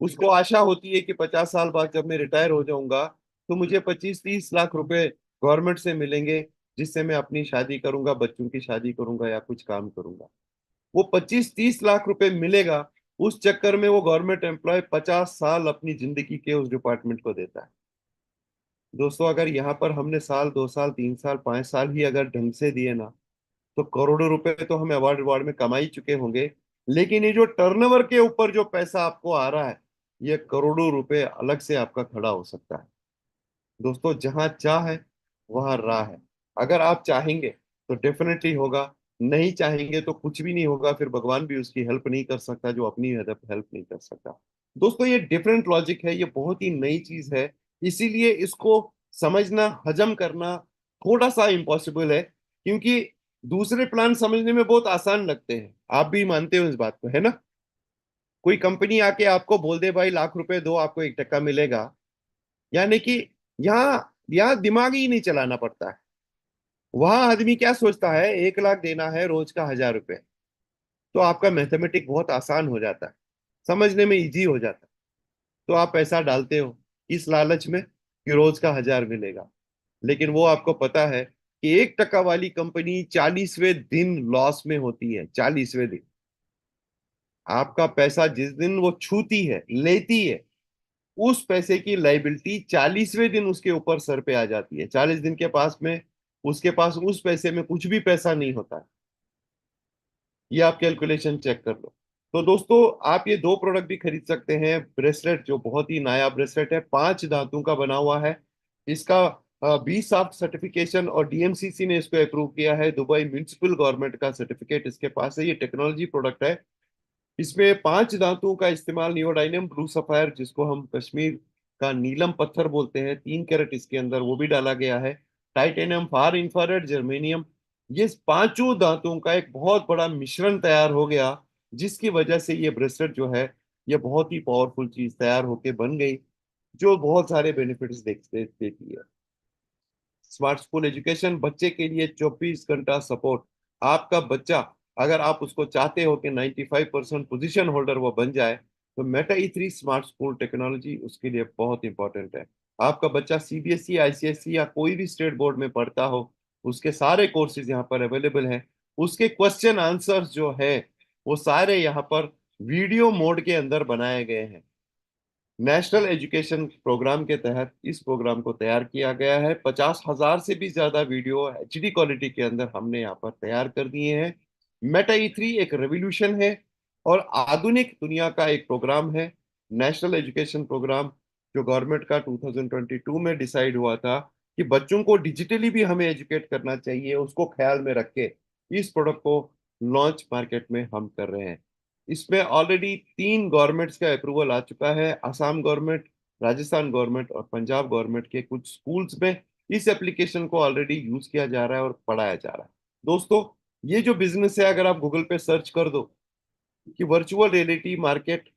उसको आशा होती है कि 50 साल बाद जब मैं रिटायर हो जाऊंगा तो मुझे 25-30 लाख रुपए गवर्नमेंट से मिलेंगे, जिससे मैं अपनी शादी करूंगा, बच्चों की शादी करूंगा या कुछ काम करूंगा। वो 25-30 लाख रुपए मिलेगा, उस चक्कर में वो गवर्नमेंट एम्प्लॉय 50 साल अपनी जिंदगी के उस डिपार्टमेंट को देता है। दोस्तों अगर यहाँ पर हमने साल, 2 साल, 3 साल, 5 साल ही अगर ढंग से दिए ना, तो करोड़ों रुपए तो हम अवार्ड रिवार्ड में कमा ही चुके होंगे। लेकिन ये जो टर्नओवर के ऊपर जो पैसा आपको आ रहा है, ये करोड़ों रुपए अलग से आपका खड़ा हो सकता है। दोस्तों जहां चाह है वहां राह है। अगर आप चाहेंगे तो डेफिनेटली होगा, नहीं चाहेंगे तो कुछ भी नहीं होगा। फिर भगवान भी उसकी हेल्प नहीं कर सकता जो अपनी हेल्प नहीं कर सकता। दोस्तों ये डिफरेंट लॉजिक है, ये बहुत ही नई चीज है, इसीलिए इसको समझना, हजम करना थोड़ा सा इम्पॉसिबल है। क्योंकि दूसरे प्लान समझने में बहुत आसान लगते हैं, आप भी मानते हो इस बात को, है ना? कोई कंपनी आके आपको बोल दे भाई लाख रुपए दो आपको 1% मिलेगा, यानी कि यहाँ यहाँ दिमाग ही नहीं चलाना पड़ता है। वहां आदमी क्या सोचता है, 1 लाख देना है रोज का 1000 रुपए, तो आपका मैथमेटिक बहुत आसान हो जाता है, समझने में इजी हो जाता है। तो आप पैसा डालते हो इस लालच में कि रोज का 1000 मिलेगा। लेकिन वो आपको पता है कि 1% वाली कंपनी 40वें दिन लॉस में होती है, 40वें दिन। आपका पैसा जिस दिन वो छूती है, लेती है, उस पैसे की लाइबिलिटी 40वें दिन उसके ऊपर सर पे आ जाती है। 40 दिन के पास में उसके पास उस पैसे में कुछ भी पैसा नहीं होता है। ये आप कैलकुलेशन चेक कर लो। तो दोस्तों, आप ये दो प्रोडक्ट भी खरीद सकते हैं। ब्रेसलेट जो बहुत ही नया ब्रेसलेट है, 5 धातु का बना हुआ है। इसका बी साफ्ट सर्टिफिकेशन और डीएमसीसी ने इसको अप्रूव किया है। दुबई म्यूनिसिपल गवर्नमेंट का सर्टिफिकेट इसके पास है। ये टेक्नोलॉजी प्रोडक्ट है। इसमें 5 धातुओं का इस्तेमाल, नियोडाइनम, ब्लू सफायर जिसको हम कश्मीर का नीलम पत्थर बोलते हैं, 3 कैरेट इसके अंदर, वो भी डाला गया है। टाइटेनियम, फार इंफ्रारेड, जर्मेनियम, ये पांचों धातुओं का एक बहुत बड़ा मिश्रण तैयार हो गया, जिसकी वजह से ये ब्रेसलेट जो है, ये बहुत ही पावरफुल चीज तैयार होके बन गई, जो बहुत सारे बेनिफिट्स देती है। स्मार्ट स्कूल एजुकेशन, बच्चे के लिए 24 घंटा सपोर्ट। आपका बच्चा, अगर आप उसको चाहते हो कि 95% पोजीशन होल्डर वो बन जाए, तो मेटा ई3 स्मार्ट स्कूल टेक्नोलॉजी उसके लिए बहुत इंपॉर्टेंट है। आपका बच्चा सीबीएसई, आईसीएसई या कोई भी स्टेट बोर्ड में पढ़ता हो, उसके सारे कोर्सेज यहाँ पर अवेलेबल हैं। उसके क्वेश्चन आंसर्स जो है, वो सारे यहाँ पर वीडियो मोड के अंदर बनाए गए हैं। नेशनल एजुकेशन प्रोग्राम के तहत इस प्रोग्राम को तैयार किया गया है। 50,000 से भी ज्यादा वीडियो एचडी क्वालिटी के अंदर हमने यहाँ पर तैयार कर दिए हैं। मेटा ई3 एक रेवोल्यूशन है और आधुनिक दुनिया का एक प्रोग्राम है। नेशनल एजुकेशन प्रोग्राम जो गवर्नमेंट का 2022 में डिसाइड हुआ था कि बच्चों को डिजिटली भी हमें एजुकेट करना चाहिए, उसको ख्याल में रख के इस प्रोडक्ट को लॉन्च मार्केट में हम कर रहे हैं। इसमें ऑलरेडी 3 गवर्नमेंट्स का अप्रूवल आ चुका है। असम गवर्नमेंट, राजस्थान गवर्नमेंट और पंजाब गवर्नमेंट के कुछ स्कूल्स में इस एप्लीकेशन को ऑलरेडी यूज किया जा रहा है और पढ़ाया जा रहा है। दोस्तों, ये जो बिजनेस है, अगर आप गूगल पे सर्च कर दो कि virtual reality market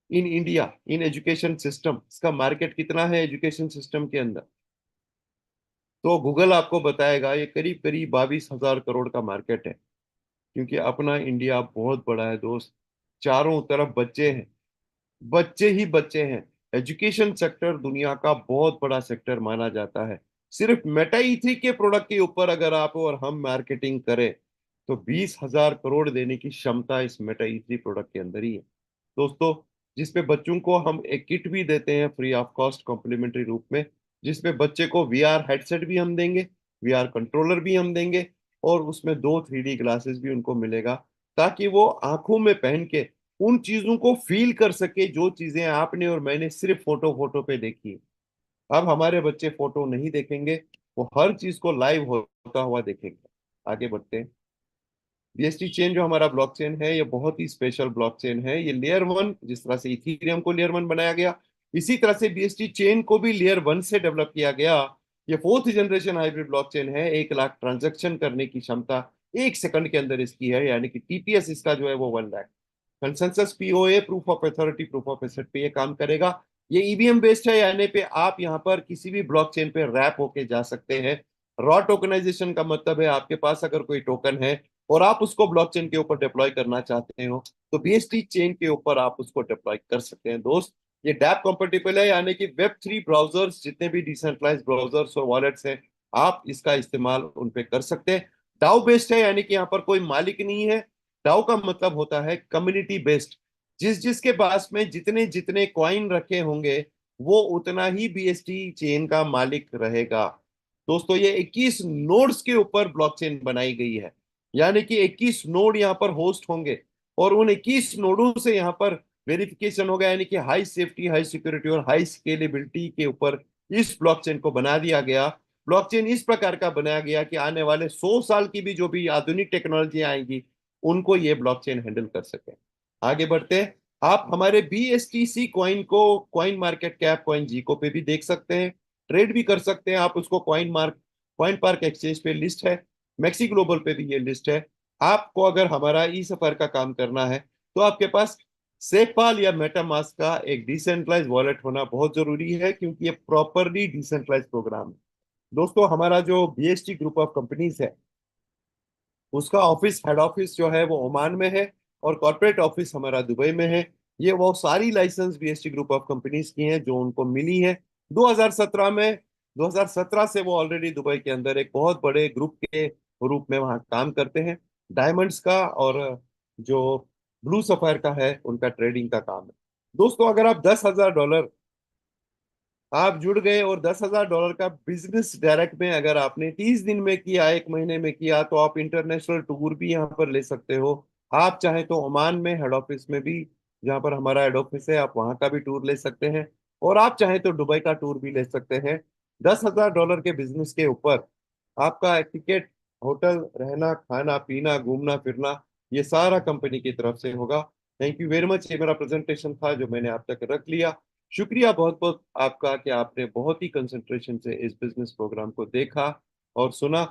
in India in education system, इसका मार्केट कितना है एजुकेशन सिस्टम के अंदर, तो गूगल आपको बताएगा ये करीब करीब 22,000 करोड़ का मार्केट है। क्योंकि अपना इंडिया बहुत बड़ा है दोस्त, चारों तरफ बच्चे हैं, बच्चे ही बच्चे हैं। एजुकेशन सेक्टर दुनिया का बहुत बड़ा सेक्टर माना जाता है। सिर्फ मेटा ई3 के प्रोडक्ट के ऊपर अगर आप और हम मार्केटिंग करें, तो 20,000 करोड़ देने की क्षमता इस मेटा ई3 प्रोडक्ट के अंदर ही है दोस्तों। जिसपे बच्चों को हम एक किट भी देते हैं फ्री ऑफ कॉस्ट कॉम्प्लीमेंट्री रूप में, जिसमें बच्चे को वीआर हेडसेट भी हम देंगे, वीआर कंट्रोलर भी हम देंगे, और उसमें 2 3D ग्लासेस भी उनको मिलेगा, ताकि वो आंखों में पहन के उन चीजों को फील कर सके जो चीजें आपने और मैंने सिर्फ फोटो फोटो पे देखी है। अब हमारे बच्चे फोटो नहीं देखेंगे, वो हर चीज को लाइव होता हुआ देखेंगे। आगे बढ़ते हैं। बीएसटी चेन जो हमारा ब्लॉकचेन है, ये बहुत ही स्पेशल ब्लॉकचेन है। ये लेयर 1, जिस तरह से इथीरियम को लेयर 1 बनाया गया, इसी तरह से बीएसटी चेन को भी लेयर 1 से डेवलप किया गया। ये 4th जनरेशन हाइब्रिड ब्लॉकचेन है। 1 लाख ट्रांजैक्शन करने की क्षमता 1 सेकंड के अंदर इसकी है, यानी कि टीपीएस इसका जो है वो 1 lakh. Consensus POA, proof of authority, proof of asset पे ये काम करेगा। ये ईवीएम बेस्ड है, यानी पे आप यहाँ पर किसी भी ब्लॉकचेन पे रैप होके जा सकते हैं। रॉ टोकनाइजेशन का मतलब है आपके पास अगर कोई टोकन है और आप उसको ब्लॉकचेन के ऊपर डिप्लॉय करना चाहते हो, तो बीएसटी चेन के ऊपर आप उसको डिप्लॉय कर सकते हैं दोस्त। ये डैप कंपेटेबल है, यानी कि वेब 3 ब्राउजर्स, जितने भी डिसेंट्रलाइज ब्राउजर्स और वॉलेट्स हैं, आप इसका इस्तेमाल उन पे कर सकते हैं। डाउ बेस्ड है, यानी कि यहाँ पर कोई मालिक नहीं है। डाउ का मतलब होता है कम्युनिटी बेस्ड। जिस जिसके पास में जितने जितने कॉइन रखे होंगे, वो उतना ही बीएसटी चेन का मालिक रहेगा। दोस्तों, ये 21 नोड्स के ऊपर ब्लॉकचेन बनाई गई है, यानी कि 21 नोड यहाँ पर होस्ट होंगे, और उन 21 नोडों से यहाँ पर वेरिफिकेशन होगा, यानी कि हाई सेफ्टी, हाई सिक्योरिटी और हाई स्केलेबिलिटी के ऊपर इस ब्लॉकचेन को बना दिया गया। ब्लॉकचेन इस प्रकार का बनाया गया कि आने वाले 100 साल की भी जो भी आधुनिक टेक्नोलॉजी आएंगी, उनको ये ब्लॉकचेन हैंडल कर सके। आगे बढ़ते हैं। आप हमारे BSTC कॉइन को कॉइन मार्केट कैप, कॉइन जीको पे भी देख सकते हैं, ट्रेड भी कर सकते हैं। आप उसको कॉइन पार्क एक्सचेंज पे लिस्ट है। मैक्सी ग्लोबल पे भी ये लिस्ट है। आपको अगर हमारा ई सफर का काम करना है तो आपके पास सेफपाल या मेटामास्क का एक डिसेंट्रलाइज वॉलेट होना बहुत जरूरी है, क्योंकि ये प्रॉपरली डिसेंट्रलाइज प्रोग्राम है। दोस्तों, हमारा जो बीएसटी ग्रुप ऑफ कंपनीज है उसका ऑफिस, हेड ऑफिस जो है वो ओमान में है और कॉर्पोरेट ऑफिस हमारा दुबई में है। ये वो सारी license BST group of companies की हैं जो उनको मिली है 2017 में। 2017 से वो ऑलरेडी दुबई के अंदर एक बहुत बड़े ग्रुप के रूप में वहाँ काम करते हैं। डायमंड्स का और जो ब्लू सफायर का है उनका ट्रेडिंग का काम है। दोस्तों, अगर आप $10,000 आप जुड़ गए और $10,000 का बिजनेस डायरेक्ट में अगर आपने 30 दिन में किया, 1 महीने में किया, तो आप इंटरनेशनल टूर भी यहाँ पर ले सकते हो। आप चाहे तो ओमान में हेड ऑफिस में भी, जहाँ पर हमारा हेड ऑफिस है, आप वहाँ का भी टूर ले सकते हैं, और आप चाहे तो दुबई का टूर भी ले सकते हैं। $10,000 के बिजनेस के ऊपर आपका टिकट, होटल, रहना, खाना पीना, घूमना फिरना, ये सारा कंपनी की तरफ से होगा। Thank you very much. ये मेरा प्रेजेंटेशन था जो मैंने आप तक रख लिया। शुक्रिया बहुत बहुत आपका कि आपने बहुत ही कंसंट्रेशन से इस बिजनेस प्रोग्राम को देखा और सुना।